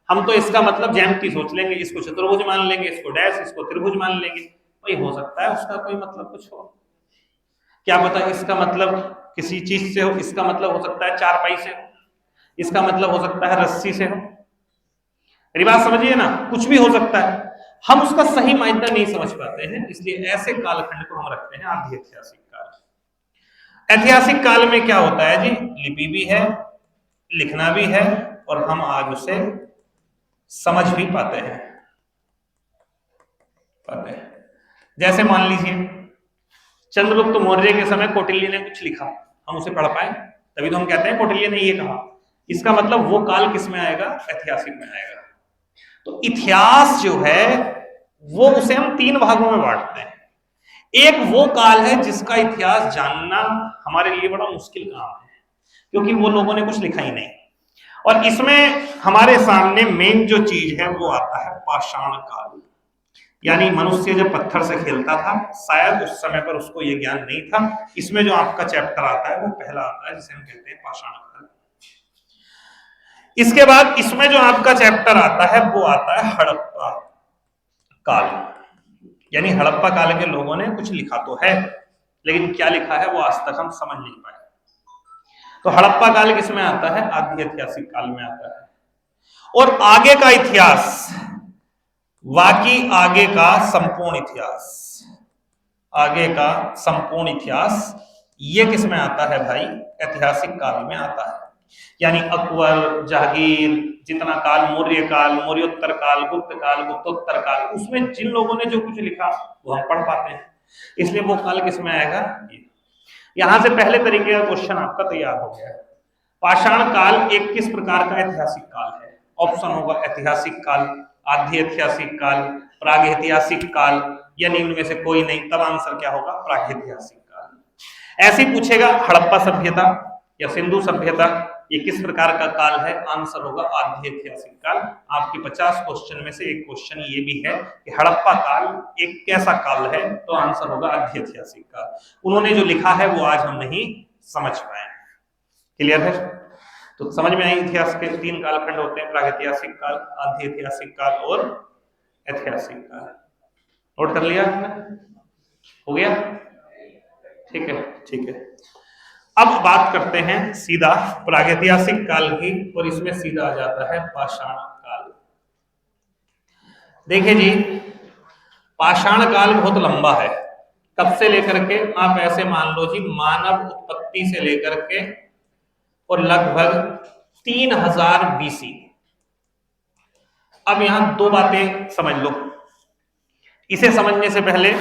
Speaker 1: हम तो इसका मतलब ज्यामिति सोच लेंगे, इसको चतुर्भुज मान लेंगे, इसको डैश, इसको त्रिभुज मान लेंगे, वही हो सकता है उसका कोई मतलब कुछ हो, क्या पता इसका मतलब किसी चीज से हो, इसका मतलब हो सकता है चारपाई से हो, इसका मतलब हो सकता है रस्सी से हो। मेरी बात समझिए ना, कुछ भी हो सकता है, हम उसका सही मायना नहीं समझ पाते हैं, इसलिए ऐसे कालखंड को हम रखते हैं आद्य ऐतिहासिक काल। ऐतिहासिक काल में क्या होता है जी? लिपि भी है, लिखना भी है, और हम आज उसे समझ भी पाते हैं, पता है। जैसे मान लीजिए चंद्रगुप्त मौर्य के समय कौटिल्य ने कुछ लिखा, हम उसे पढ़ पाए, तभी तो हम कहते हैं कौटिल्य ने ये कहा। इसका मतलब वो काल किस में आएगा? ऐतिहासिक में आएगा। तो इतिहास जो है वो उसे हम 3 भागों में बांटते हैं। एक वो काल है जिसका इतिहास जानना हमारे लिए बड़ा मुश्किल काम है, क्योंकि वो लोगों ने कुछ लिखा ही नहीं। और इसमें हमारे सामने मेन जो चीज है वो आता है पाषाण काल, यानी मनुष्य जब पत्थर से खेलता था, शायद उस समय पर उसको ये ज्ञान नहीं था। इसमें जो आपका चैप्टर आता है वो पहला आता है, जिसे हम कहते हैं पाषाण काल। इसके बाद इसमें जो आपका चैप्टर आता है वो आता है हड़प्पा काल, यानी हड़प्पा काल के लोगों ने कुछ लिखा तो है, लेकिन क्या लिखा है वो आज तक हम समझ नहीं पाए। तो हड़प्पा काल किसमें आता है? आदि ऐतिहासिक काल में आता है। और आगे का इतिहास, बाकी आगे का संपूर्ण इतिहास, आगे का संपूर्ण इतिहास, ये किसमें आता है भाई? ऐतिहासिक काल में आता है। यानी अकबर, जहांगीर, जितना काल, मौर्य काल, मौर्योत्तर काल, गुप्त काल, गुप्तोत्तर काल, उसमें जिन लोगों ने जो कुछ लिखा वो हम पढ़ पाते हैं, इसलिए वो काल किसमें आएगा? यहां से पहले तरीके का क्वेश्चन आपका तैयार हो गया है। पाषाण काल एक किस प्रकार का ऐतिहासिक काल है? ऑप्शन होगा ऐतिहासिक काल, आद्य ऐतिहासिक काल, प्रागैतिहासिक काल, या इनमें में से कोई नहीं। तब आंसर क्या होगा? प्रागैतिहासिक काल। ऐसे ही पूछेगा हड़प्पा सभ्यता या सिंधु सभ्यता, ये किस प्रकार का काल है? आंसर होगा आद्य ऐतिहासिक काल। आपके 50 क्वेश्चन में से एक क्वेश्चन ये भी है कि हड़प्पा काल एक कैसा काल है, तो आंसर होगा आद्य ऐतिहासिक काल। उन्होंने जो लिखा है वो आज हम नहीं समझ पाए। क्लियर है? तो समझ में आई, इतिहास के 3 कालखंड होते हैं, प्रागैतिहासिक काल, आद्य ऐतिहासिक काल और ऐतिहासिक काल। नोट कर लिया आपने? हो गया? ठीक है, ठीक है। अब बात करते हैं सीधा प्रागैतिहासिक काल की, और इसमें सीधा आ जाता है पाषाण काल। देखिए जी, पाषाण काल बहुत लंबा है। कब से लेकर के, आप ऐसे मान लो जी, मानव उत्पत्ति से लेकर के और लगभग 3000 BC। अब यहां 2 बातें समझ लो। इसे समझने से पहले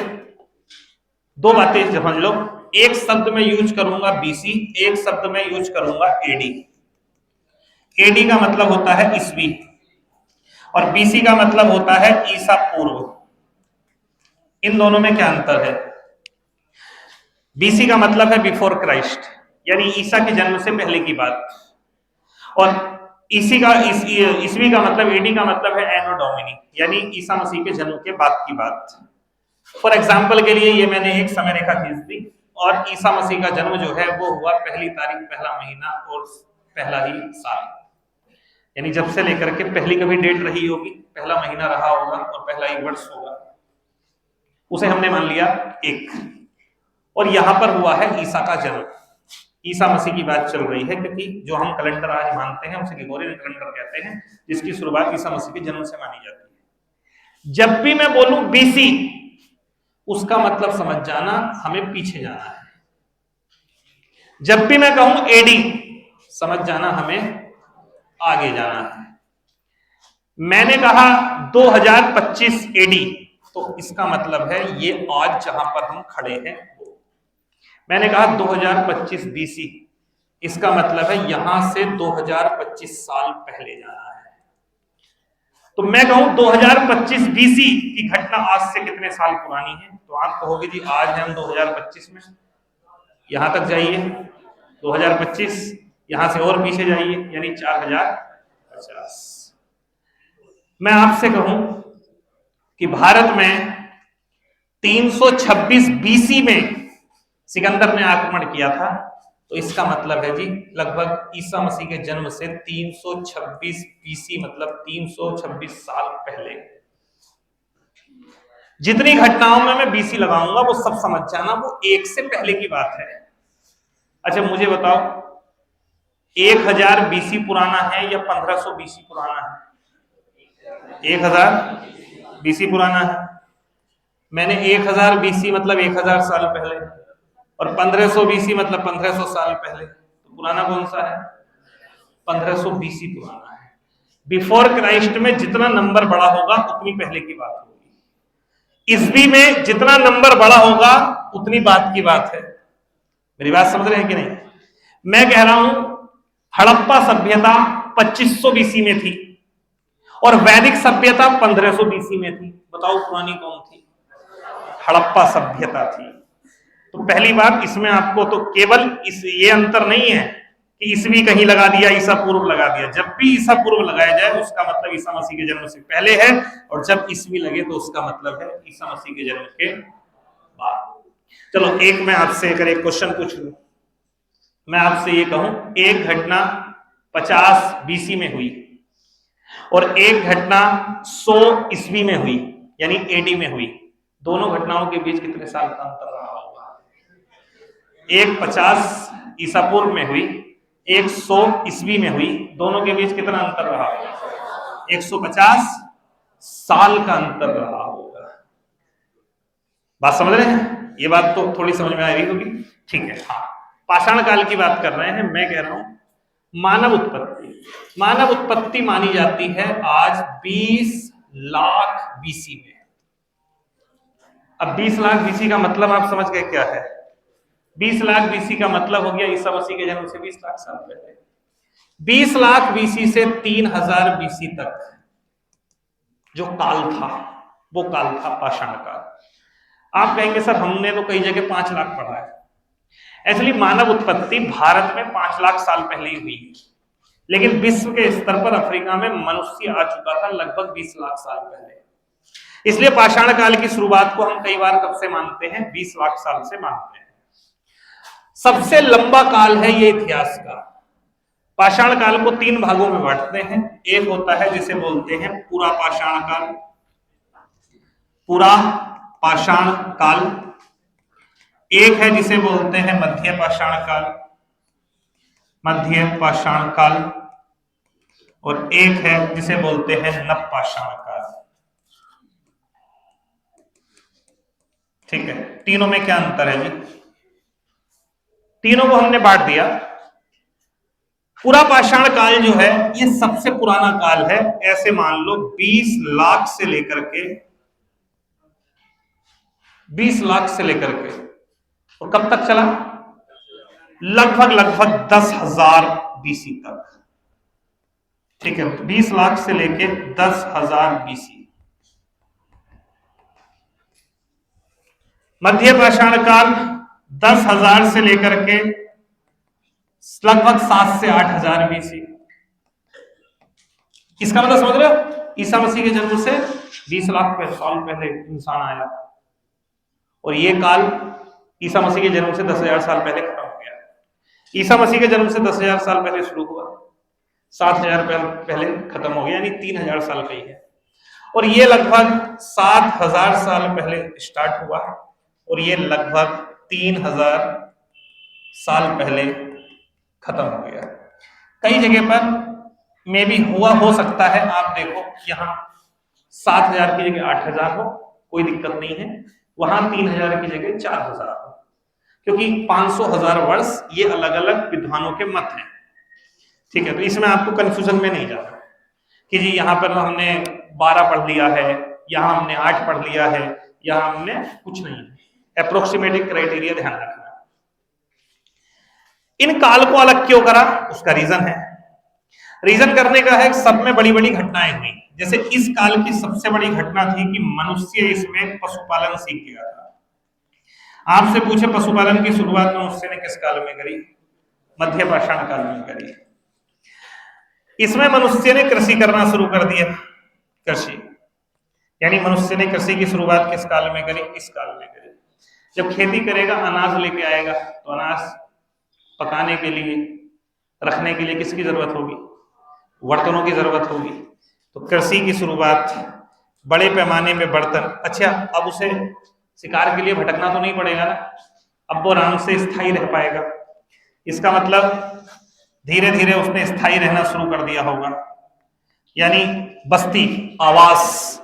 Speaker 1: 2 बातें समझ लो। एक शब्द में यूज करूंगा BC, एक शब्द में यूज करूंगा AD। AD का मतलब होता है ईस्वी और BC का मतलब होता है ईसा पूर्व। इन दोनों में क्या अंतर है? BC का मतलब है बिफोर क्राइस्ट, यानी ईसा के जन्म से पहले की बात, और ईस्वी का मतलब, AD का मतलब है एनो डोमिनी, यानी ईसा मसीह के जन्म के बाद की बात। फॉर एग्जाम्पल के लिए ये मैंने एक समय रेखा खींच दी, और ईसा मसीह का जन्म जो है वो हुआ पहली तारीख, पहला महीना और पहला ही साल, यानी जब से लेकर के पहली कभी डेट रही होगी, पहला महीना रहा होगा और पहला ही वर्ष होगा, उसे हमने मान लिया 1। और यहां पर हुआ है ईसा का जन्म। ईसा मसीह की बात चल रही है, क्योंकि जो हम कैलेंडर आज मानते हैं उसे ग्रेगोरियन कैलेंडर कहते हैं, जिसकी शुरुआत ईसा मसीह के जन्म से मानी जाती है। जब भी मैं बोलूं BC, उसका मतलब समझ जाना हमें पीछे जाना है। जब भी मैं कहूं AD, समझ जाना हमें आगे जाना है। मैंने कहा 2025 AD, तो इसका मतलब है ये आज जहां पर हम खड़े हैं। मैंने कहा 2025 BC, इसका मतलब है यहां से 2025 साल पहले जाना है। तो मैं कहूं 2025 BC की घटना आज से कितने साल पुरानी है, तो आप कहोगे जी आज है हम 2025 में, यहां तक जाइए 2025, यहां से और पीछे जाइए यानी 4050। मैं आपसे कहूं कि भारत में 326 BC में सिकंदर ने आक्रमण किया था, तो इसका मतलब है जी लगभग ईसा मसीह के जन्म से 326 BC, मतलब 326 साल पहले। जितनी घटनाओं में मैं BC लगाऊंगा वो सब समझ जाना वो 1 से पहले की बात है। अच्छा मुझे बताओ 1000 BC पुराना है या 1500 BC पुराना है? 1000 BC पुराना है। मैंने 1000 BC मतलब 1000 साल पहले, और 1500 BC मतलब 1500 साल पहले, तो पुराना कौन सा है? 1500 BC पुराना है। बिफोर क्राइस्ट में जितना नंबर बड़ा होगा उतनी पहले की बात होगी। ईस्वी में जितना नंबर बड़ा होगा उतनी बात की बात है। मेरी बात समझ रहे हैं कि नहीं? मैं कह रहा हूं हड़प्पा सभ्यता 2500 बीसी में थी और वैदिक सभ्यता 1500 बीसी में थी। बताओ पुरानी कौन थी? हड़प्पा सभ्यता थी। तो पहली बात इसमें आपको तो केवल ये अंतर नहीं है कि ईस्वी कहीं लगा दिया, ईसा पूर्व लगा दिया। जब भी ईसा पूर्व लगाया जाए उसका मतलब ईसा मसीह के जन्म से पहले है, और जब ईस्वी लगे तो उसका मतलब है ईसा मसीह के जन्म के बाद। चलो एक मैं आपसे अगर एक क्वेश्चन पूछ लूं, मैं आपसे ये कहूं एक घटना 50 बीसी में हुई और एक घटना 100 ईस्वी में हुई यानी एडी में हुई, दोनों घटनाओं के बीच कितने साल का अंतर रहा होगा? एक 50 ईसा पूर्व में हुई, एक 100 ईस्वी में हुई, दोनों के बीच कितना अंतर रहा होगा? 150 साल का अंतर रहा होगा। बात समझ रहे हैं? ये बात तो थोड़ी समझ में आ रही होगी, ठीक है। हाँ, पाषाण काल की बात कर रहे हैं। मैं कह रहा हूं मानव उत्पत्ति मानी जाती है आज 20 लाख बीसी में। अब 20 लाख बीसी का मतलब आप समझ गए क्या है? 20 लाख बीसी का मतलब हो गया ईसा मसीह के जन्म से 20 लाख साल पहले। 20 लाख बीसी से 3000 बीसी तक जो काल था वो काल था पाषाण काल। आप कहेंगे सर हमने तो कई जगह 5 लाख पढ़ा है। एक्चुअली मानव उत्पत्ति भारत में 5 लाख साल पहले ही हुई, लेकिन विश्व के स्तर पर अफ्रीका में मनुष्य आ चुका था लगभग 20 लाख साल पहले। इसलिए पाषाण काल की शुरुआत को हम कई बार कब से मानते हैं? 20 लाख साल से मानते हैं। सबसे लंबा काल है ये इतिहास का। पाषाण काल को 3 भागों में बांटते हैं। एक होता है जिसे बोलते हैं पूरा पाषाण काल, पूरा पाषाण काल। एक है जिसे बोलते हैं मध्य पाषाण काल, मध्य पाषाण काल, और एक है जिसे बोलते हैं नव पाषाण काल। ठीक है, तीनों में क्या अंतर है जी? तीनों को हमने बांट दिया। पूरा पाषाण काल जो है ये सबसे पुराना काल है। ऐसे मान लो 20 लाख से लेकर के 20 लाख से लेकर के और कब तक चला? लगभग 10,000 बीसी तक। ठीक है, 20 लाख से लेके 10,000 बीसी। मध्य पाषाण काल 10,000 से लेकर के लगभग 7 से 8,000 बीसी। इसका मतलब समझ रहे हो? ईसा मसीह के जन्म से 20 लाख साल पहले इंसान आया और ये काल ईसा मसीह के जन्म से 10,000 साल पहले खत्म हो गया। ईसा मसीह के जन्म से 10,000 साल पहले शुरू हुआ, 7,000 पहले खत्म हो गया, यानी 3,000 साल का ही है। और ये लगभग 7,000 साल पहले स्टार्ट हुआ और ये लगभग 3,000 साल पहले खत्म हो गया। कई जगह पर में भी हुआ हो सकता है। आप देखो यहाँ 7,000 की जगह 8,000 हो, कोई दिक्कत नहीं है। वहां 3,000 की जगह 4,000 हो, क्योंकि 500,000 वर्ष ये अलग अलग विद्वानों के मत हैं। ठीक है, तो इसमें आपको कंफ्यूजन में नहीं जाना कि जी यहाँ पर हमने 12 पढ़ लिया है, यहाँ हमने 8 पढ़ लिया है, यहाँ हमने कुछ नहीं है। अप्रोक्सीमेटिव क्राइटेरिया ध्यान रखना। इन काल को अलग क्यों करा? उसका रीजन है। रीजन करने का है, सब में बड़ी बड़ी घटनाएं हुई। जैसे इस काल की सबसे बड़ी घटना थी कि मनुष्य इसमें पशुपालन सीख गया था। आपसे पूछे पशुपालन की शुरुआत मनुष्य ने किस काल में करी? मध्य पाषाण काल में करी। इसमें मनुष्य ने कृषि करना शुरू कर दिया। कृषि यानी मनुष्य ने कृषि की शुरुआत किस काल में करी? इस काल में करी। जब खेती करेगा, अनाज लेके आएगा, तो अनाज पकाने के लिए, रखने के लिए किसकी जरूरत होगी? बर्तनों की जरूरत होगी। तो कृषि की शुरुआत, बड़े पैमाने में बर्तन। अच्छा, अब उसे शिकार के लिए भटकना तो नहीं पड़ेगा ना, अब वो आराम से स्थायी रह पाएगा। इसका मतलब धीरे धीरे उसने स्थायी रहना शुरू कर दिया होगा। यानी बस्ती, आवास,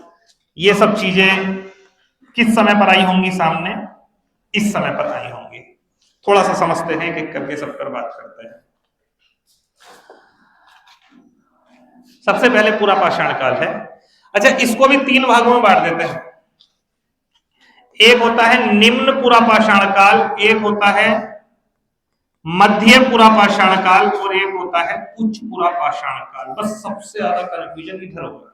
Speaker 1: ये सब चीजें किस समय पर आई होंगी सामने? इस समय पर आई होंगी। थोड़ा सा समझते हैं, एक करके सब पर बात करते हैं। सबसे पहले पूरा पाषाण काल है। अच्छा, इसको भी 3 भागों में बांट देते हैं। एक होता है निम्न पुरा पाषाण काल, एक होता है मध्य पुरा पाषाण काल और एक होता है उच्च पुरा पाषाण काल। बस सबसे ज्यादा कंफ्यूजन इधर होगा।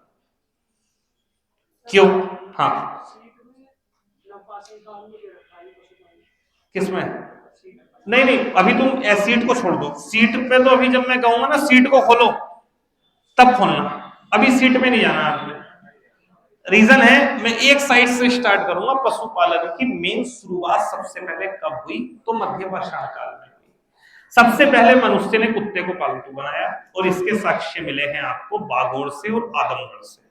Speaker 1: क्यों? हाँ, किसमें? नहीं नहीं, अभी तुम सीट को छोड़ दो। सीट पे तो अभी जब मैं कहूंगा ना सीट को खोलो तब खोलना, अभी सीट में नहीं जाना आपने। रीजन है, मैं एक साइड से स्टार्ट करूंगा। पशुपालन की मेन शुरुआत सबसे पहले कब हुई? तो मध्य पाषाण काल में हुई। सबसे पहले मनुष्य ने कुत्ते को पालतू बनाया और इसके साक्ष्य मिले हैं आपको बागोर से और आदमगढ़ से।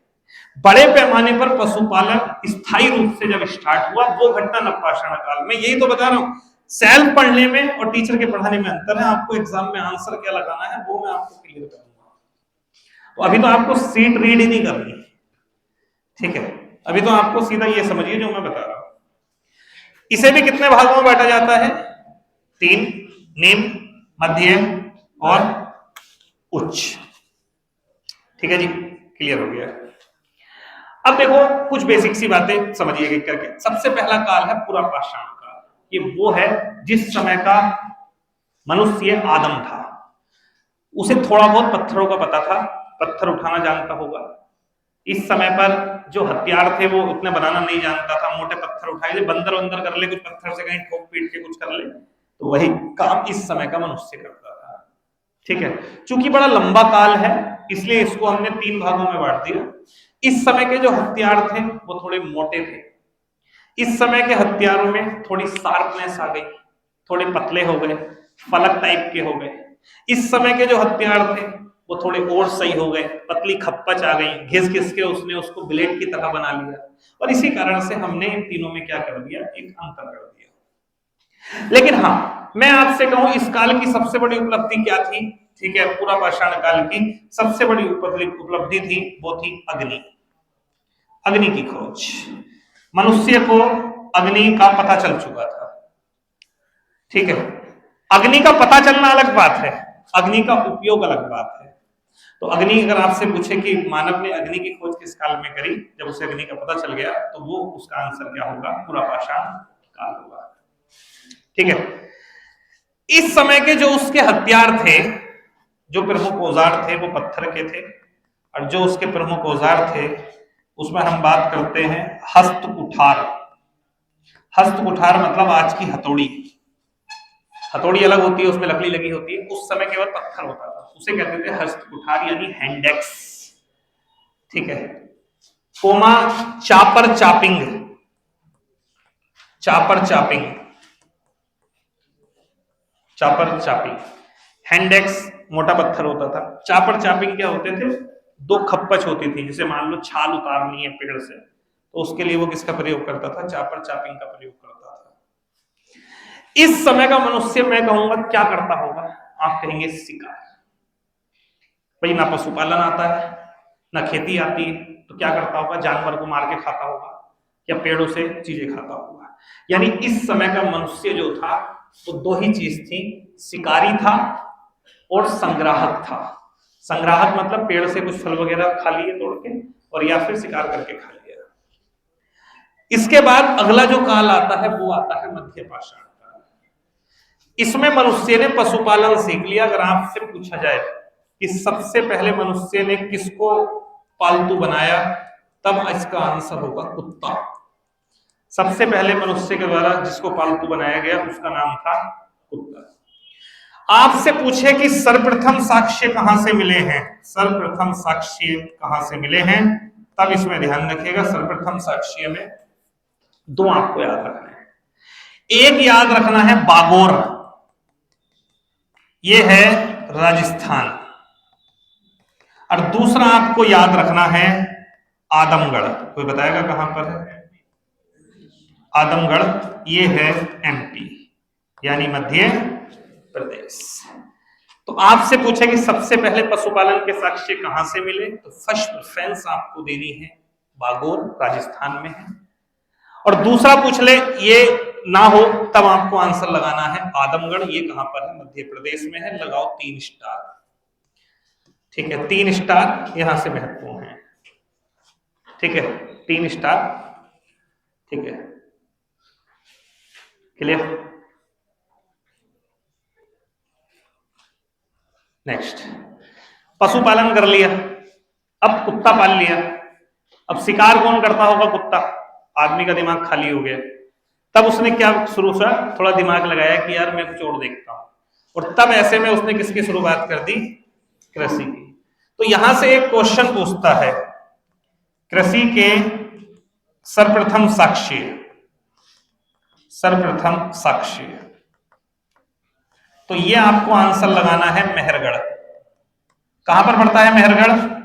Speaker 1: बड़े पैमाने पर पशुपालन स्थायी रूप से जब स्टार्ट हुआ वो घटना नवपाषाण काल में। यही तो बता रहा हूं, सेल्फ पढ़ने में और टीचर के पढ़ाने में अंतर है। आपको एग्जाम में आंसर क्या लगाना है वो मैं आपको क्लियर करूंगा। तो अभी तो आपको सीट रीड ही नहीं करनी, ठीक है? अभी तो आपको सीधा ये समझिए जो मैं बता रहा हूं। इसे भी कितने भागों में बांटा जाता है? 3, निम्न, मध्य और उच्च। ठीक है जी, क्लियर हो गया। अब देखो कुछ बेसिक सी बातें समझिए एक करके। सबसे पहला काल है पुरा पाषाण काल। ये वो है जिस समय का मनुष्य आदम था। उसे थोड़ा बहुत पत्थरों का पता था, पत्थर उठाना जानता होगा। इस समय पर जो हथियार थे वो उतने बनाना नहीं जानता था। मोटे पत्थर उठाए, बंदर वंदर कर ले कुछ पत्थर से, कहीं ठोक पीट के कुछ कर ले, तो वही काम इस समय का मनुष्य करता था। ठीक है, चूंकि बड़ा लंबा काल है इसलिए इसको हमने 3 भागों में बांट दिया। इस समय के जो हथियार थे वो थोड़े मोटे थे। इस समय के हथियारों में थोड़ी शार्पनेस आ गई, थोड़े पतले हो गए, फलक टाइप के हो गए। इस समय के जो हथियार थे वो थोड़े और सही हो गए, पतली खप्पच आ गई, घिस घिस के उसने उसको ब्लेड की तरह बना लिया। और इसी कारण से हमने इन तीनों में क्या कर दिया, एक अंतर कर दिया। लेकिन हाँ, मैं आपसे कहूं इस काल की सबसे बड़ी उपलब्धि क्या थी? ठीक है, पूरा पाषाण काल की सबसे बड़ी उपलब्धि थी वो थी अग्नि। अग्नि की खोज। मनुष्य को अग्नि का पता चल चुका था। ठीक है, अग्नि का पता चलना अलग बात है, अग्नि का उपयोग अलग बात है। तो अग्नि अगर आपसे पूछे कि मानव ने अग्नि की खोज किस काल में करी, जब उसे अग्नि का पता चल गया, तो वो उसका आंसर क्या होगा? पूरा पाषाण काल होगा। ठीक है, इस समय के जो उसके हथियार थे, जो प्रमुख औजार थे वो पत्थर के थे। और जो उसके प्रमुख औजार थे उसमें हम बात करते हैं हस्त कुठार। हस्त कुठार मतलब आज की हथौड़ी। हथौड़ी अलग होती है, उसमें लकड़ी लगी होती है, उस समय केवल पत्थर होता था, उसे कहते थे हस्त कुठार यानी हैंडेक्स। ठीक है, कोमा chopper chopping. Chopper chopping, chopper chopping. Handaxe मोटा पत्थर होता था। चापर चापिंग क्या होते थे? 2 खप्पच होती थी, जैसे मान लो छाल उतारनी है पेड़ से, तो उसके लिए वो किसका प्रयोग करता था? चापर चापिंग का प्रयोग करता था। इस समय का मनुष्य मैं कहूंगा क्या करता होगा? आप कहेंगे शिकार। भाई ना पशुपालन आता है ना खेती आती है, तो क्या करता होगा? जानवर को मार के खाता होगा या पेड़ों से चीजें खाता होगा। यानी इस समय का मनुष्य जो था वो 2 ही चीज थी, शिकारी था और संग्राहक था। संग्राहक मतलब पेड़ से कुछ फल वगैरह खा लिए तोड़ के, और या फिर शिकार करके खा लिया। इसके बाद अगला जो काल आता है वो आता है मध्य पाषाण काल। इसमें मनुष्य ने पशुपालन सीख लिया। अगर आपसे पूछा जाए कि सबसे पहले मनुष्य ने किसको पालतू बनाया, तब इसका आंसर होगा कुत्ता। सबसे पहले मनुष्य के द्वारा जिसको पालतू बनाया गया उसका नाम था कुत्ता। आपसे पूछे कि सर्वप्रथम साक्ष्य कहां से मिले हैं, सर्वप्रथम साक्ष्य कहां से मिले हैं, तब इसमें ध्यान रखिएगा सर्वप्रथम साक्ष्य में 2 आपको याद रखना है। एक याद रखना है बागोर, ये है राजस्थान। और दूसरा आपको याद रखना है आदमगढ़। कोई बताएगा कहां पर है? आदमगढ़ ये है एमपी यानी मध्य प्रदेश। तो आपसे पूछे कि सबसे पहले पशुपालन के साक्ष्य कहां से मिले, तो फर्स्ट प्रेफरेंस आपको देनी है बागोर, राजस्थान में है। और दूसरा पूछ ले ये ना हो, तब आपको आंसर लगाना है आदमगढ़, ये कहां पर है? मध्य प्रदेश में है। लगाओ 3 स्टार। ठीक है, 3 स्टार यहां से महत्वपूर्ण है। ठीक है, 3 स्टार। ठीक है, क्लियर? नेक्स्ट, पशुपालन कर लिया, अब कुत्ता पाल लिया। अब शिकार कौन करता होगा? कुत्ता। आदमी का दिमाग खाली हो गया, तब उसने क्या शुरू से थोड़ा दिमाग लगाया कि यार मैं कुछ और देखता हूं, और तब ऐसे में उसने किसकी शुरुआत कर दी? कृषि की। तो यहां से एक क्वेश्चन पूछता है, कृषि के सर्वप्रथम साक्ष्य, सर्वप्रथम साक्ष्य, तो ये आपको आंसर लगाना है मेहरगढ़। कहां पर पड़ता है मेहरगढ़?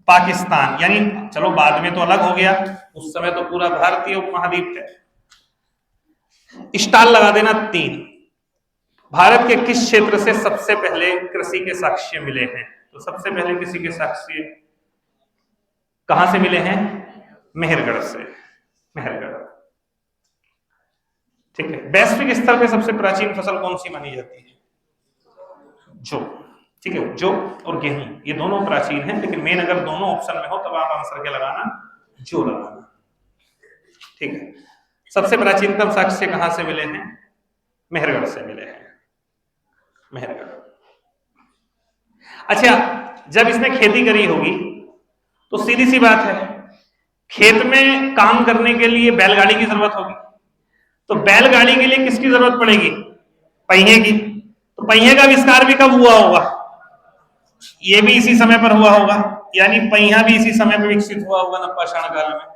Speaker 1: पाकिस्तान। यानी चलो बाद में तो अलग हो गया, उस समय तो पूरा भारतीय उपमहाद्वीप है। स्टाल लगा देना 3। भारत के किस क्षेत्र से सबसे पहले कृषि के साक्ष्य मिले हैं? तो सबसे पहले कृषि के साक्ष्य कहां से मिले हैं? मेहरगढ़ से। मेहरगढ़, ठीक है। वैश्विक स्तर पे सबसे प्राचीन फसल कौन सी मानी जाती है? जौ। ठीक है, जौ और गेहूं ये दोनों प्राचीन हैं, लेकिन मेन अगर दोनों ऑप्शन में हो तब आप आंसर क्या लगाना? जौ लगाना। ठीक है, सबसे प्राचीनतम साक्ष्य कहां से मिले हैं? मेहरगढ़ से मिले हैं, मेहरगढ़। अच्छा, जब इसने खेती करी होगी तो सीधी सी बात है, खेत में काम करने के लिए बैलगाड़ी की जरूरत होगी, तो बैलगाड़ी के लिए किसकी जरूरत पड़ेगी? पहिए की। तो पहिए का आविष्कार भी कब हुआ होगा? ये भी इसी समय पर हुआ होगा, यानी पहिया भी इसी समय पर विकसित हुआ होगा, नवपाषाण काल में।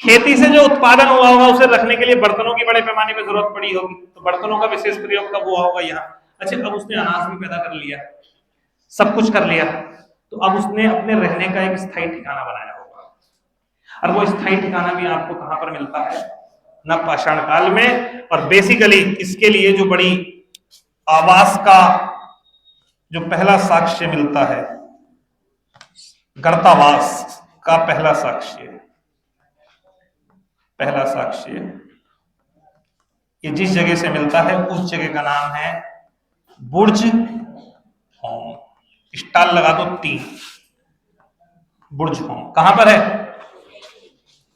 Speaker 1: खेती से जो उत्पादन हुआ होगा उसे रखने के लिए बर्तनों की बड़े पैमाने पर जरूरत पड़ी होगी, तो बर्तनों का विशेष प्रयोग कब हुआ होगा? यहाँ। अच्छा, अब उसने अनाज भी पैदा कर लिया, सब कुछ कर लिया, तो अब उसने अपने रहने का एक स्थायी ठिकाना बनाया होगा, और वो स्थायी ठिकाना भी आपको कहां पर मिलता है? नवपाषाण काल में। और बेसिकली इसके लिए जो बड़ी आवास का जो पहला साक्ष्य मिलता है, गर्तावास का पहला साक्ष्य, पहला साक्ष्य ये जिस जगह से मिलता है उस जगह का नाम है बुर्ज होम। स्टाल लगा दो 3, बुर्ज होम। कहां पर है?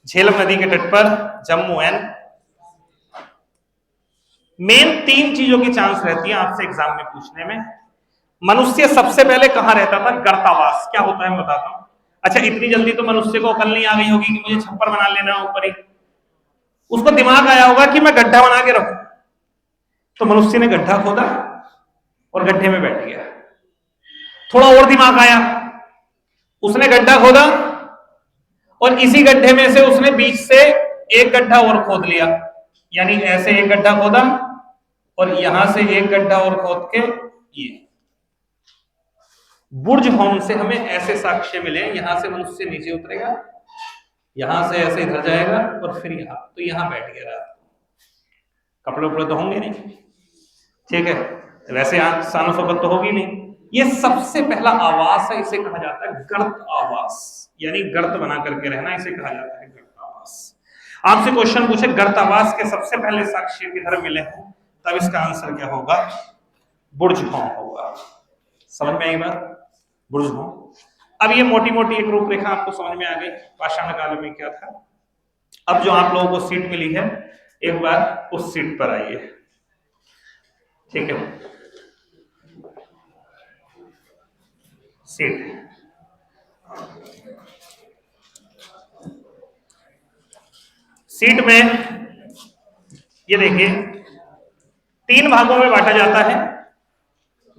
Speaker 1: झेलम नदी के तट पर, जम्मू एंड। मेन 3 चीजों की चांस रहती है आपसे एग्जाम में पूछने में। मनुष्य सबसे पहले कहां रहता था? गर्तावास। क्या होता है मैं बताता हूं। अच्छा, इतनी जल्दी तो मनुष्य को अकल नहीं आ गई होगी कि मुझे छप्पर बना लेना है ऊपर ही। उसको दिमाग आया होगा कि मैं गड्ढा बना के रखूं, तो मनुष्य ने गड्ढा खोदा और गड्ढे में बैठ गया। थोड़ा और दिमाग आया, उसने गड्ढा खोदा और इसी गड्ढे में से उसने बीच से एक गड्ढा और खोद लिया, यानी ऐसे एक गड्ढा खोदा और यहां से एक गड्ढा और खोद के ये बुर्ज होम से हमें ऐसे साक्ष्य मिले। यहां से मनुष्य नीचे उतरेगा, यहां से ऐसे इधर जाएगा और फिर यहां, तो यहां बैठ गया रात को। कपड़े उपड़े तो होंगे नहीं, ठीक है, वैसे सानो सोबत तो होगी नहीं। ये सबसे पहला आवास है, इसे कहा जाता है गर्त आवास, यानी गर्त बना करके रहना, इसे कहा जाता है गर्त आवास। आपसे क्वेश्चन पूछे गर्त आवास के सबसे पहले साक्ष्य किधर मिले हैं, तब इसका आंसर क्या होगा? बुर्ज होम होगा। समझ में आई बात? बुर्ज होम। अब ये मोटी मोटी एक रूपरेखा आपको समझ में आ गई पाषाण काल में क्या था। अब जो आप लोगों को सीट मिली है, एक बार उस सीट पर आइए, ठीक है। सीट, सीट में ये देखिए 3 भागों में बांटा जाता है।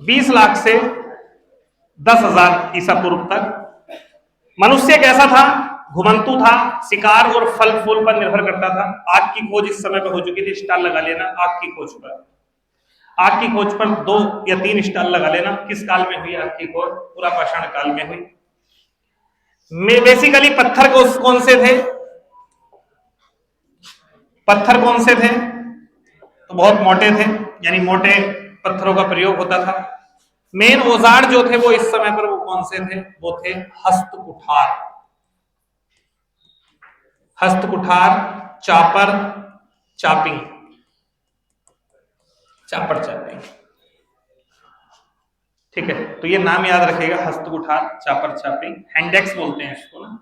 Speaker 1: 20 लाख से 10,000 ईसा पूर्व तक। मनुष्य कैसा था? घुमंतु था, शिकार और फल फूल पर निर्भर करता था। आग की खोज इस समय पर हो चुकी थी, स्टाल लगा लेना आग की खोज पर। आग की खोज पर 2 या 3 स्टाल लगा लेना। किस काल में हुई आग की खोज? पूरा पाषाण काल में हुई। बेसिकली पत्थर कौन से थे? पत्थर कौन से थे? तो बहुत मोटे थे, यानी मोटे पत्थरों का प्रयोग होता था। मेन औजार जो थे वो इस समय पर वो कौन से थे? वो थे हस्तकुठार, हस्तकुठार, चापर, चापिंग, चापर चापिंग, ठीक है। तो ये नाम याद रखेगा, हस्तकुठार, चापर चापिंग, हैंडेक्स बोलते हैं इसको ना।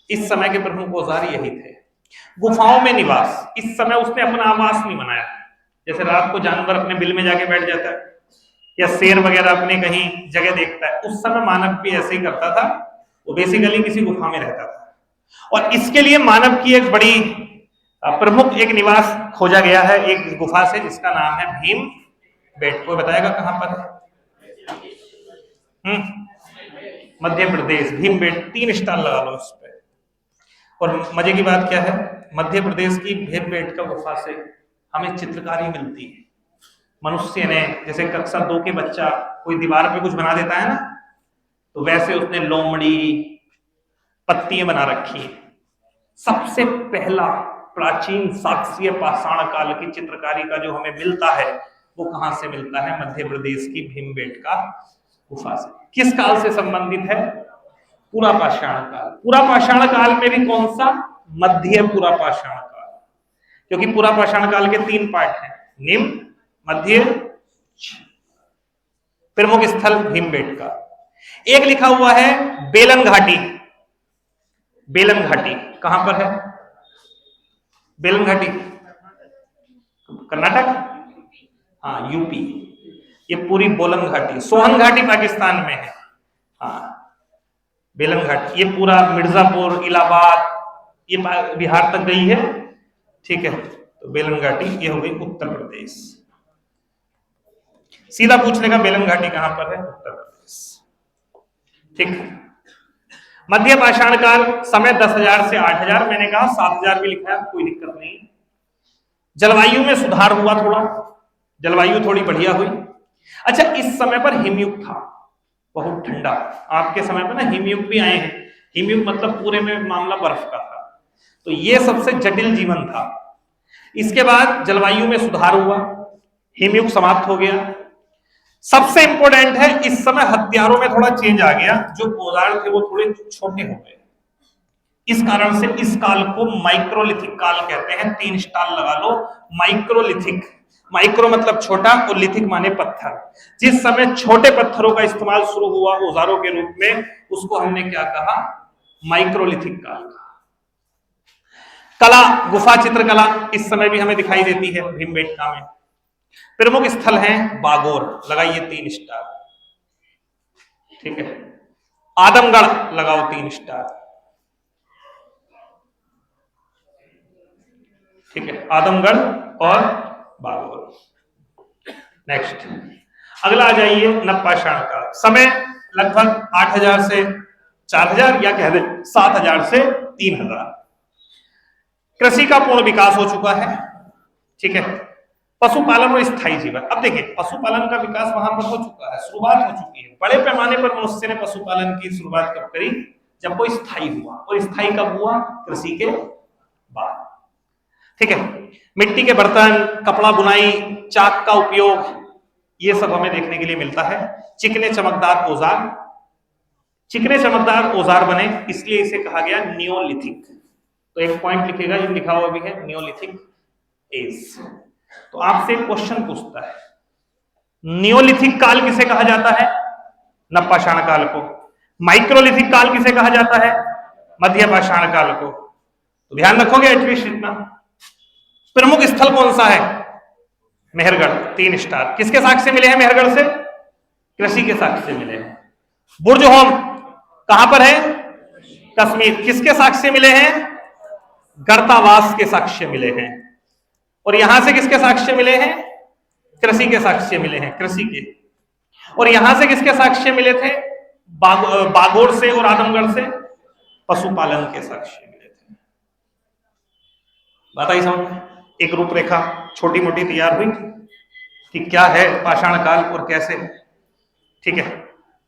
Speaker 1: इस समय के प्रमुख औजार यही थे। गुफाओं में निवास, इस समय उसने अपना आवास नहीं बनाया। जैसे रात को जानवर अपने बिल में जाके बैठ जाता है या शेर वगैरह अपने कहीं जगह देखता है, उस समय मानव भी ऐसे ही करता था, वो बेसिकली किसी गुफा में रहता था। और इसके लिए मानव की एक बड़ी प्रमुख एक निवास खोजा गया है एक गुफा से, जिसका नाम है भीम बेट। कोई बताएगा कहां पर है? मध्य प्रदेश, भीम बेट। 3 स्टार लगा लो इस पे। और मजे की बात क्या है, मध्य प्रदेश की भीम बेट का गुफा से हमें चित्रकारी मिलती है। मनुष्य ने, जैसे कक्षा 2 के बच्चा कोई दीवार पे कुछ बना देता है ना, तो वैसे उसने लोमड़ी पत्तियां बना रखी है। सबसे पहला प्राचीन साक्ष्य पाषाण काल की चित्रकारी का जो हमें मिलता है, वो कहां से मिलता है? मध्य प्रदेश की भीमबेटका गुफा से। किस काल से संबंधित है? पूरा पाषाण काल। पूरा पाषाण काल में भी कौन सा? मध्य पूरा पाषाण काल, क्योंकि पूरा पाषाण काल के 3 पार्ट हैं, निम्न, मध्य, प्रमुख स्थल भीमबेटका। एक लिखा हुआ है बेलन घाटी। बेलन घाटी कहां पर है? बेलन घाटी कर्नाटक, हाँ यूपी। ये पूरी बोलन घाटी, सोहन घाटी पाकिस्तान में है, हाँ बेलन घाटी। ये पूरा मिर्जापुर, इलाहाबाद, ये बिहार तक गई है, ठीक है। तो बेलन घाटी ये हो गई उत्तर प्रदेश। सीधा पूछने का, बेलन घाटी कहां पर है? उत्तर प्रदेश, ठीक। मध्य पाषाण काल, समय 10,000 से 8,000, मैंने कहा 7,000 भी लिखा है, कोई दिक्कत नहीं। जलवायु में सुधार हुआ थोड़ा, जलवायु थोड़ी बढ़िया हुई। अच्छा, इस समय पर हिमयुग था, बहुत ठंडा। आपके समय पर ना हिमयुग भी आए हैं। हिमयुग मतलब पूरे में मामला बर्फ का था, तो ये सबसे जटिल जीवन था। इसके बाद जलवायु में सुधार हुआ, हिमयुग समाप्त हो गया। सबसे इंपॉर्टेंट है, इस समय हथियारों में थोड़ा चेंज आ गया, जो औजार थे वो थोड़े छोटे हो गए। इस कारण से इस काल को माइक्रोलिथिक काल कहते हैं। 3 स्टार लगा लो, माइक्रोलिथिक। माइक्रो मतलब छोटा और लिथिक माने पत्थर। जिस समय छोटे पत्थरों का इस्तेमाल शुरू हुआ औजारों के रूप में, उसको हमने क्या कहा? माइक्रोलिथिक काल कहा। कला, गुफा चित्रकला इस समय भी हमें दिखाई देती है भीमबेटका में। प्रमुख स्थल हैं बागोर, लगाइए 3 स्टार, ठीक है। आदमगढ़ लगाओ 3 स्टार, ठीक है। आदमगढ़ और बागोर। नेक्स्ट, अगला आ जाइए नवपाषाण काल। समय लगभग 8,000 से 4,000 या कह दे 7,000 से 3,000। कृषि का पूर्ण विकास हो चुका है, ठीक है। पशुपालन और स्थायी जीवन। अब देखिए, पशुपालन का विकास वहां पर हो चुका है, शुरुआत हो चुकी है। बड़े पैमाने पर मनुष्य ने पशुपालन की शुरुआत कब करी? जब वो स्थायी हुआ। और स्थायी कब हुआ? कृषि के बाद, ठीक है। मिट्टी के बर्तन, कपड़ा बुनाई, चाक का उपयोग, ये सब हमें देखने के लिए मिलता है। चिकने चमकदार औजार, चिकने चमकदार औजार बने, इसलिए इसे कहा गया नियोलिथिक। तो एक पॉइंट लिखेगा, ये लिखा हुआ भी है नियोलिथिक एज। तो आपसे एक क्वेश्चन पूछता है, नियोलिथिक काल किसे कहा जाता है? नवपाषाण काल को। माइक्रोलिथिक काल किसे कहा जाता है? मध्य पाषाण काल को। तो ध्यान रखोगे एटलीस्ट इतना। प्रमुख स्थल कौन सा है? मेहरगढ़, 3 स्टार। किसके साक्ष्य मिले हैं मेहरगढ़ से? कृषि के साक्ष्य मिले हैं। बुर्ज होम कहां पर है? कश्मीर। किसके साक्ष्य मिले हैं? गर्तावास के साक्ष्य मिले हैं। और यहां से किसके साक्ष्य मिले हैं? कृषि के साक्ष्य मिले हैं, कृषि के। और यहां से किसके साक्ष्य मिले थे? बागोर से और आदमगढ़ से पशुपालन के साक्ष्य मिले थे। बात आई समझ में? एक रूपरेखा छोटी मोटी तैयार हुई कि क्या है पाषाण काल और कैसे, ठीक है।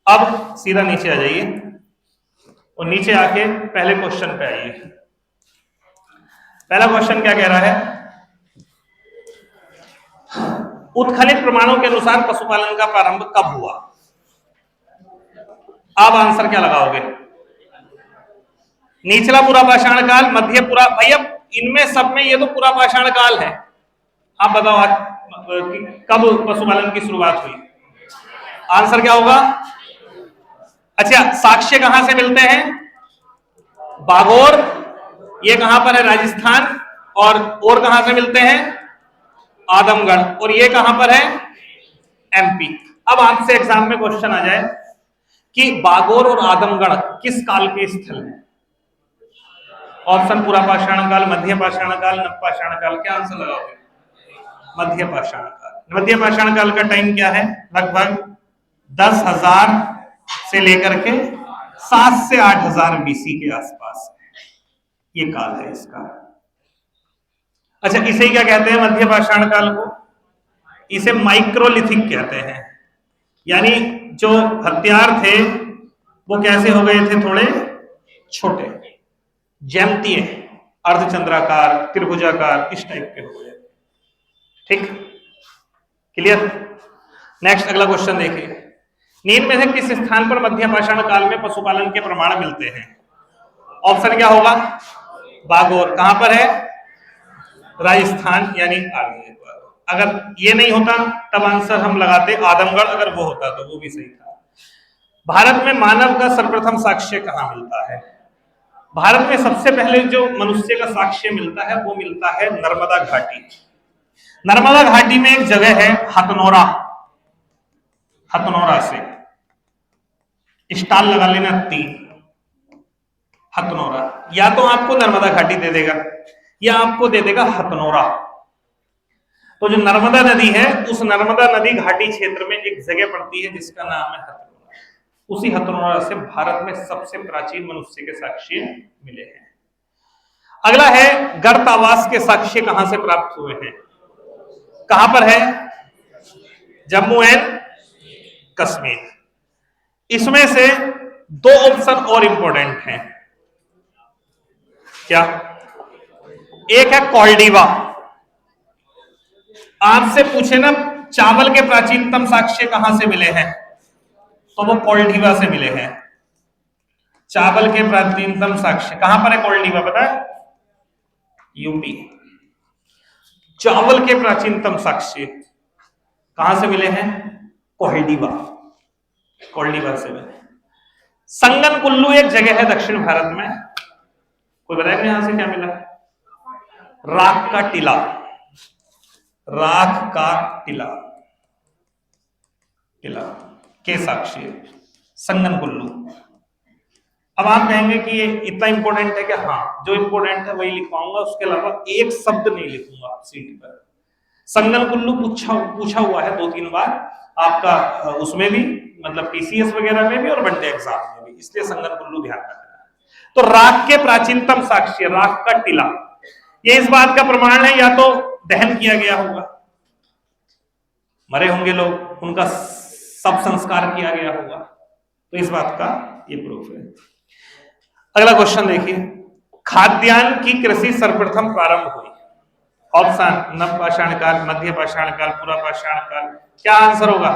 Speaker 1: अब सीधा नीचे आ जाइए और नीचे आके पहले क्वेश्चन पे आइए। पहला क्वेश्चन क्या कह रहा है? उत्खनित प्रमाणों के अनुसार पशुपालन का प्रारंभ कब हुआ? आप आंसर क्या लगाओगे? निचला पूरा पाषाण काल, मध्य पूरा, भैया इनमें सब में ये तो पूरा पाषाण काल है। आप बताओ कब पशुपालन की शुरुआत हुई? आंसर क्या होगा? अच्छा, साक्ष्य कहां से मिलते हैं? बागोर ये कहां पर है? राजस्थान। और कहां से मिलते हैं? आदमगढ़। और ये कहां पर है? एमपी। अब आपसे एग्जाम में क्वेश्चन आ जाए कि बागोर और आदमगढ़ किस काल के स्थल हैं? ऑप्शन पूरा पाषाण काल, मध्य पाषाण काल, नव पाषाण काल। क्या आंसर लगाओगे? मध्य पाषाण काल। मध्य पाषाण काल का टाइम क्या है? लगभग 10,000 से लेकर के 7 से 8,000 बीसी के आसपास ये काल है इसका। अच्छा, इसे क्या कहते हैं मध्य पाषाण काल को? इसे माइक्रोलिथिक कहते हैं। यानी जो हथियार थे वो कैसे हो गए थे? थोड़े छोटे, ज्यामितीय, अर्धचंद्राकार, त्रिभुजाकार, इस टाइप के हो गए। ठीक, क्लियर? नेक्स्ट अगला क्वेश्चन देखिए। निम्न में से किस स्थान पर मध्य पाषाण काल में पशुपालन के प्रमाण मिलते हैं? ऑप्शन क्या होगा? बागोर। कहां पर है? राजस्थान यानी आगरा। अगर ये नहीं होता तब आंसर हम लगाते आदमगढ़, अगर वो होता तो वो भी सही था। भारत में मानव का सर्वप्रथम साक्ष्य कहां मिलता है? भारत में सबसे पहले जो मनुष्य का साक्ष्य मिलता है वो मिलता है नर्मदा घाटी। नर्मदा घाटी में एक जगह है हथनोरा। हथनोरा से स्टाल लगा लेना 3। हथनोरा, या तो आपको नर्मदा घाटी दे देगा या आपको दे देगा हथनोरा। तो जो नर्मदा नदी है उस नर्मदा नदी घाटी क्षेत्र में एक जगह पड़ती है जिसका नाम है हथनोरा। उसी हथनोरा से भारत में सबसे प्राचीन मनुष्य के साक्ष्य मिले हैं। अगला है गर्तावास के साक्ष्य कहां से प्राप्त हुए हैं? कहां पर है? जम्मू एंड कश्मीर। इसमें से 2 ऑप्शन और इंपॉर्टेंट हैं। क्या? एक है कोल्डीवा। आपसे पूछे ना चावल के प्राचीनतम साक्ष्य कहां से मिले हैं, तो वो कोल्डीवा से मिले हैं। चावल के प्राचीनतम साक्ष्य कहां पर है? कोल्डीवा, पता है? यूपी। चावल के प्राचीनतम साक्ष्य कहां से मिले हैं? कोल्डीवा। कोल्डीवा से मिले। संगन कुल्लू एक जगह है दक्षिण भारत में, कोई बताएगा यहां से क्या मिला? राख का टीला। राख का टीला, टीला के साक्ष्य संगन कुल्लू। अब आप कहेंगे कि ये इतना इंपॉर्टेंट है कि हाँ, जो इंपॉर्टेंट है वही लिखवाऊंगा, उसके अलावा एक शब्द नहीं लिखूंगा सीटी पर। संगन कुल्लू पूछा हुआ है 2-3 बार आपका, उसमें भी मतलब टीसीएस वगैरह में भी और वनडे एग्जाम में भी, इसलिए संगन कुल्लू ध्यान रखना। तो राख के प्राचीनतम साक्ष्य राख का टीला, ये इस बात का प्रमाण है या तो दहन किया गया होगा, मरे होंगे लोग, उनका सब संस्कार किया गया होगा, तो इस बात का ये प्रूफ है। अगला क्वेश्चन देखिए, खाद्यान्न की कृषि सर्वप्रथम प्रारंभ हुई? ऑप्शन नव पाषाण काल, मध्य पाषाण काल, पूरा पाषाण काल। क्या आंसर होगा?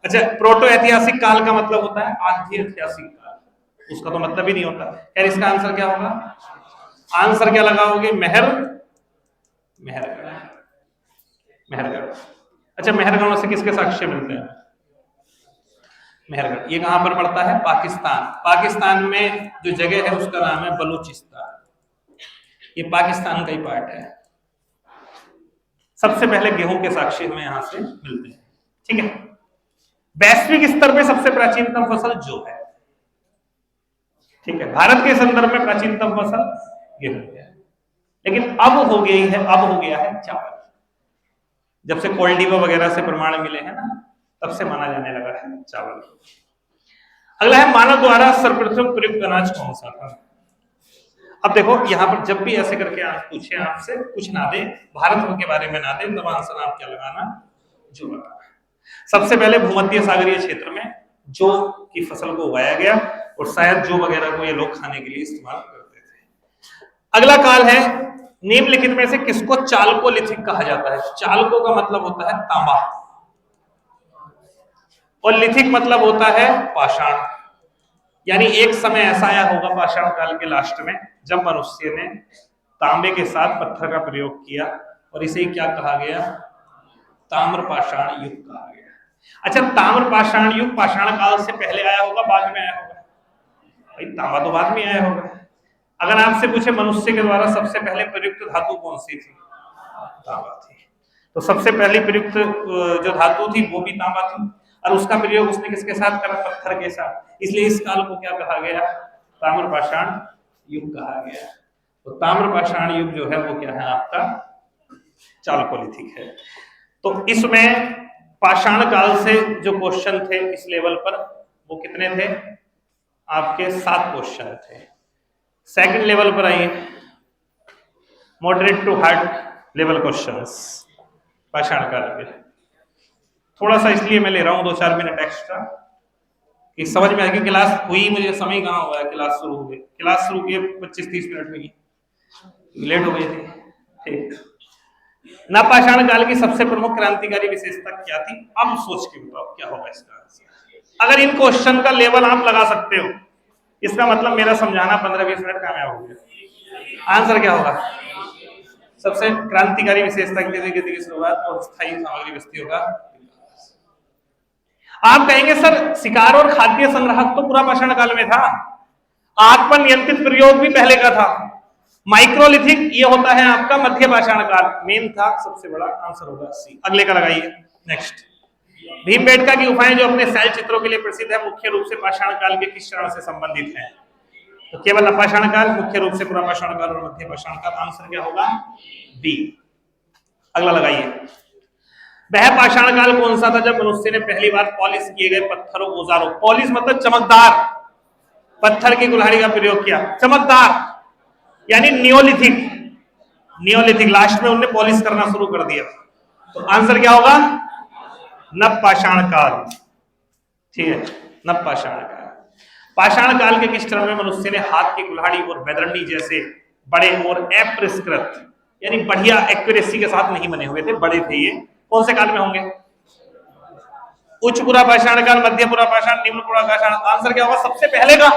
Speaker 1: अच्छा, प्रोटो ऐतिहासिक काल का मतलब होता है आद्य ऐतिहासिक काल, उसका तो मतलब ही नहीं होता। यार इसका आंसर क्या होगा? आंसर क्या लगाओगे? मेहरगढ़। मेहरगढ़। अच्छा, मेहरगढ़ से किसके साक्ष्य मिलते हैं? मेहरगढ़। ये कहां पर पड़ता है? पाकिस्तान। पाकिस्तान में जो जगह है उसका नाम है बलूचिस्तान। ये पाकिस्तान का ही पार्ट है। सबसे पहले गेहूं के साक्ष्य हमें यहां से मिलते हैं। ठीक है, वैश्विक स्तर पे सबसे प्राचीनतम फसल जो है, ठीक है, भारत के संदर्भ में प्राचीनतम फसल गेहूं है, लेकिन अब हो गया है चावल। जब से कोल्डीवा वगैरह से प्रमाण मिले हैं ना, तब से माना जाने लगा है चावल। अगला है मानव द्वारा सर्वप्रथम प्रयुक्त अनाज कौन सा था? अब देखो यहां पर जब भी ऐसे करके आप पूछे, आपसे कुछ ना दे, भारत के बारे में ना दे, तब आंसर आप क्या लगाना? जो लगाना। सबसे पहले भूमध्य सागरीय क्षेत्र में जौ की फसल को उगाया गया और शायद जौ वगैरह को ये लोग खाने के लिए इस्तेमाल करते थे। अगला काल है निम्नलिखित में से किसको चालकोलिथिक कहा जाता है? चालको का मतलब होता है तांबा और लिथिक मतलब होता है पाषाण। यानी एक समय ऐसा आया होगा पाषाण काल के लास्ट में जब मनुष्य ने तांबे के साथ पत्थर का प्रयोग किया और इसे क्या कहा गया? ताम्र पाषाण युग कहा गया। अच्छा, ताम्र पाषाण युग पाषाण काल से पहले आया होगा, बाद में आया होगा? भाई तांबा तो बाद में आया होगा, अगर आपसे पूछे मनुष्य के द्वारा सबसे पहले प्रयुक्त धातु कौन सी थी, तांबा थी। तो सबसे पहली प्रयुक्त जो धातु थी वो भी तांबा थी, और उसका प्रयोग उसने किसके साथ करा, पत्थर के साथ। इसलिए इस काल को क्या कहा गया, ताम्रपाषाण युग कहा गया। तो ताम्रपाषाण युग जो है वो क्या है आपका, चालकोलिथिक है। तो इसमें पाषाण काल से जो क्वेश्चन थे इस लेवल पर वो कितने थे आपके, 7 क्वेश्चन थे। सेकंड लेवल पर आइए, moderate to hard level questions पाषाण काल के। थोड़ा सा इसलिए मैं ले रहा हूं 2-4 मिनट एक्स्ट्रा कि समझ में आए कि क्लास हुई, मुझे समय कहाँ हुआ है, क्लास शुरू हो गई, क्लास शुरू की 25-30 मिनट में ही लेट हो गई थी। ठीक, नवपाषाण काल की सबसे प्रमुख क्रांतिकारी विशेषता क्या थी, अब सोच के बताओ क्या होगा इसका आंसर। अगर इन क्वेश्चन का लेवल आप लगा सकते हो, इसका मतलब मेरा समझाना 15-20 मिनट कामयाब हो गया। आंसर क्या होगा, सबसे क्रांतिकारी विशेषता की शुरुआत और स्थायी सामग्री बस्ती होगा। आप कहेंगे सर शिकार और खाद्य संग्राहक तो पूरा पाषाण काल में था, आग पर नियंत्रित प्रयोग भी पहले का था। माइक्रोलिथिक ये होता है आपका मध्य पाषाण काल, मेन था, सबसे बड़ा आंसर होगा सी। अगले का लगाइए, नेक्स्ट। भीमबेटका की गुफाएं जो अपने शैल चित्रों के लिए प्रसिद्ध है, मुख्य रूप से पाषाण काल के किस चरण से संबंधित है, तो केवल अपाषाण काल, मुख्य रूप से पूरा पाषाण काल और मध्य पाषाण काल। आंसर क्या होगा, बी। अगला लगाइए, वह पाषाण काल कौन सा था जब मनुष्य ने पहली बार पॉलिश किए गए पत्थरों औजारों, पॉलिश मतलब चमकदार, पत्थर की कुल्हाड़ी का प्रयोग किया, चमकदार यानी नियोलिथिक, नियोलिथिक लास्ट में उन्होंने पॉलिश करना शुरू कर दिया। तो आंसर क्या होगा, नवपाषाण काल। ठीक है, नवपाषाण काल। पाषाण काल के किस चरण में मनुष्य ने हाथ की कुल्हाड़ी और बैदरणी जैसे बड़े और अपरिष्कृत यानी बढ़िया एक्यूरेसी के साथ नहीं बने हुए थे, बड़े थे, ये कौन से काल में होंगे, उच्च पुरा पाषाण काल, मध्य पुरा पाषाण, निम्न पुरा पाषाण। आंसर क्या होगा, सबसे पहले का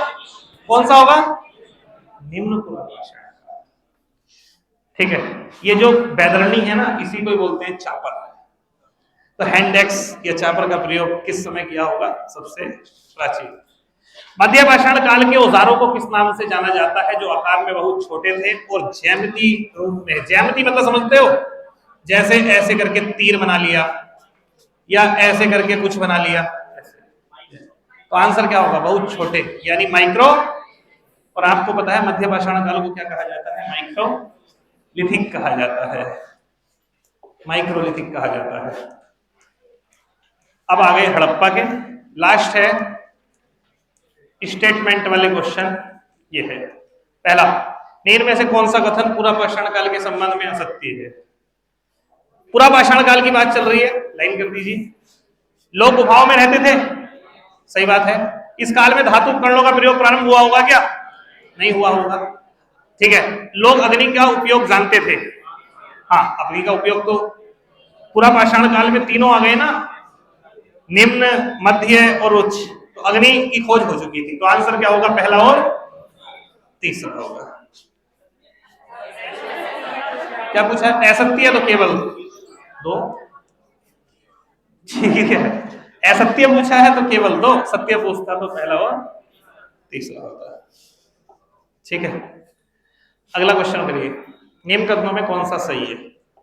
Speaker 1: कौन सा होगा, निम्न पुरा पाषाण। ठीक है, ये जो बैदरणी है ना, इसी को बोलते हैं चापर। तो हैंड एक्स या चापर का प्रयोग किस समय किया होगा, सबसे प्राचीन। मध्य पाषाण काल के औजारों को किस नाम से जाना जाता है जो आकार में बहुत छोटे थे और ज्यामिति रूप में, ज्यामिति मतलब समझते हो, जैसे ऐसे करके तीर बना लिया या ऐसे करके कुछ बना लिया, तो आंसर क्या होगा, बहुत छोटे यानी माइक्रो। और आपको पता है मध्य पाषाण काल को क्या कहा जाता है, माइक्रोलिथिक कहा जाता है, माइक्रोलिथिक कहा जाता है। अब आ गए हड़प्पा के, लास्ट है स्टेटमेंट वाले क्वेश्चन। ये है पहला, निम्न में से कौन सा कथन पूरा पाषाण काल के संबंध में असत्य है। पूरा पाषाण काल की बात चल रही है, लाइन कर दीजिए। लोग गुफाओं में रहते थे, सही बात है। इस काल में धातु उपकरणों का प्रयोग प्रारंभ हुआ होगा क्या, नहीं हुआ होगा। ठीक है, लोग अग्नि का उपयोग जानते थे, हाँ अग्नि का उपयोग तो पूरा पाषाण काल में तीनों आ गए ना, निम्न मध्य और उच्च, तो अग्नि की खोज हो चुकी थी। तो आंसर क्या होगा, पहला और तीसरा होगा। क्या पूछा, असत्य है तो केवल 2, ठीक है, असत्य पूछा है तो केवल 2, सत्य पूछता तो पहला और तीसरा होता है। ठीक है, अगला क्वेश्चन करिए, निम्न कथनों में कौन सा सही है।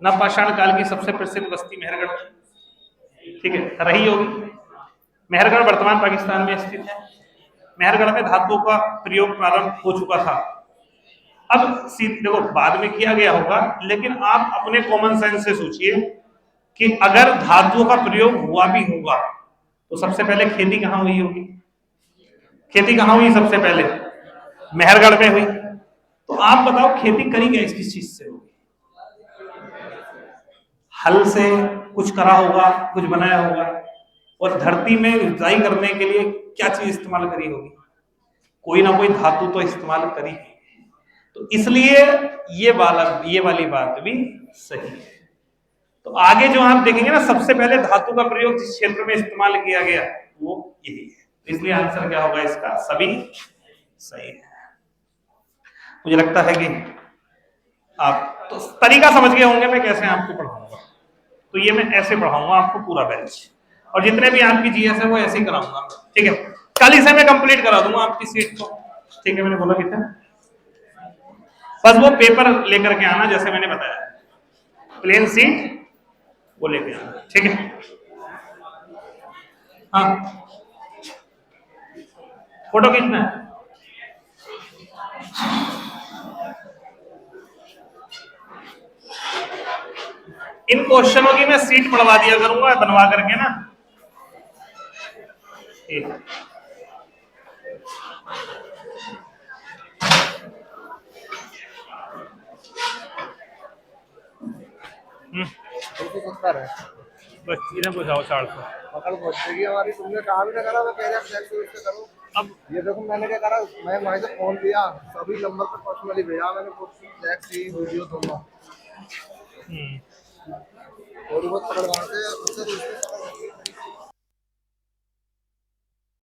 Speaker 1: नवपाषाण काल की सबसे प्रसिद्ध बस्ती मेहरगढ़, ठीक है, रही होगी। मेहरगढ़ वर्तमान पाकिस्तान में स्थित है। मेहरगढ़ में धातुओं का प्रयोग प्रारंभ हो चुका था। अब देखो बाद में किया गया होगा, लेकिन आप अपने कॉमन सेंस से सोचिए कि अगर धातुओं का प्रयोग हुआ भी होगा तो सबसे पहले खेती कहां हुई होगी, खेती कहां हुई सबसे पहले, मेहरगढ़ में हुई। तो आप बताओ खेती करी गई किस चीज से होगी, हल से कुछ करा होगा, कुछ बनाया होगा, और धरती में जुताई करने के लिए क्या चीज इस्तेमाल करी होगी, कोई ना कोई धातु तो इस्तेमाल करी। तो इसलिए ये वाली बात भी सही है। तो आगे जो आप देखेंगे ना, सबसे पहले धातु का प्रयोग जिस क्षेत्र में इस्तेमाल किया गया वो यही है। इसलिए आंसर क्या होगा इसका, सभी सही है। मुझे लगता है कि आप तो तरीका समझ गए होंगे मैं कैसे आपको पढ़ाऊंगा। तो ये मैं ऐसे पढ़ाऊंगा आपको पूरा बैच, और जितने भी आपकी जीएस है वो ऐसे ही कराऊंगा। ठीक है, कल इसे मैं कंप्लीट करा दूंगा आपकी सीट को। ठीक है, मैंने बोला कितना बस वो पेपर लेकर के आना जैसे मैंने बताया, प्लेन सीट वो लेके आना, ठीक है। हाँ, फोटो खींचना है। इन क्वेश्चनों की मैं सीट पढ़वा दिया करूंगा बनवा करके ना, ठीक है। बस इन्हें बुझाओ 400
Speaker 2: पकड़ पहुंचेगी हमारी। तुमने कहा भी ना करा, मैं कह रहा फ्लैक्स यूज करो।
Speaker 1: अब
Speaker 2: ये देखो मैंने क्या करा, मैं वहीं से फोन लिया, सभी नंबर पे पर्सनली भेजा मैंने फ्लैक्स की वीडियो दोनों। थोड़ी बहुत पकड़वाते हैं उससे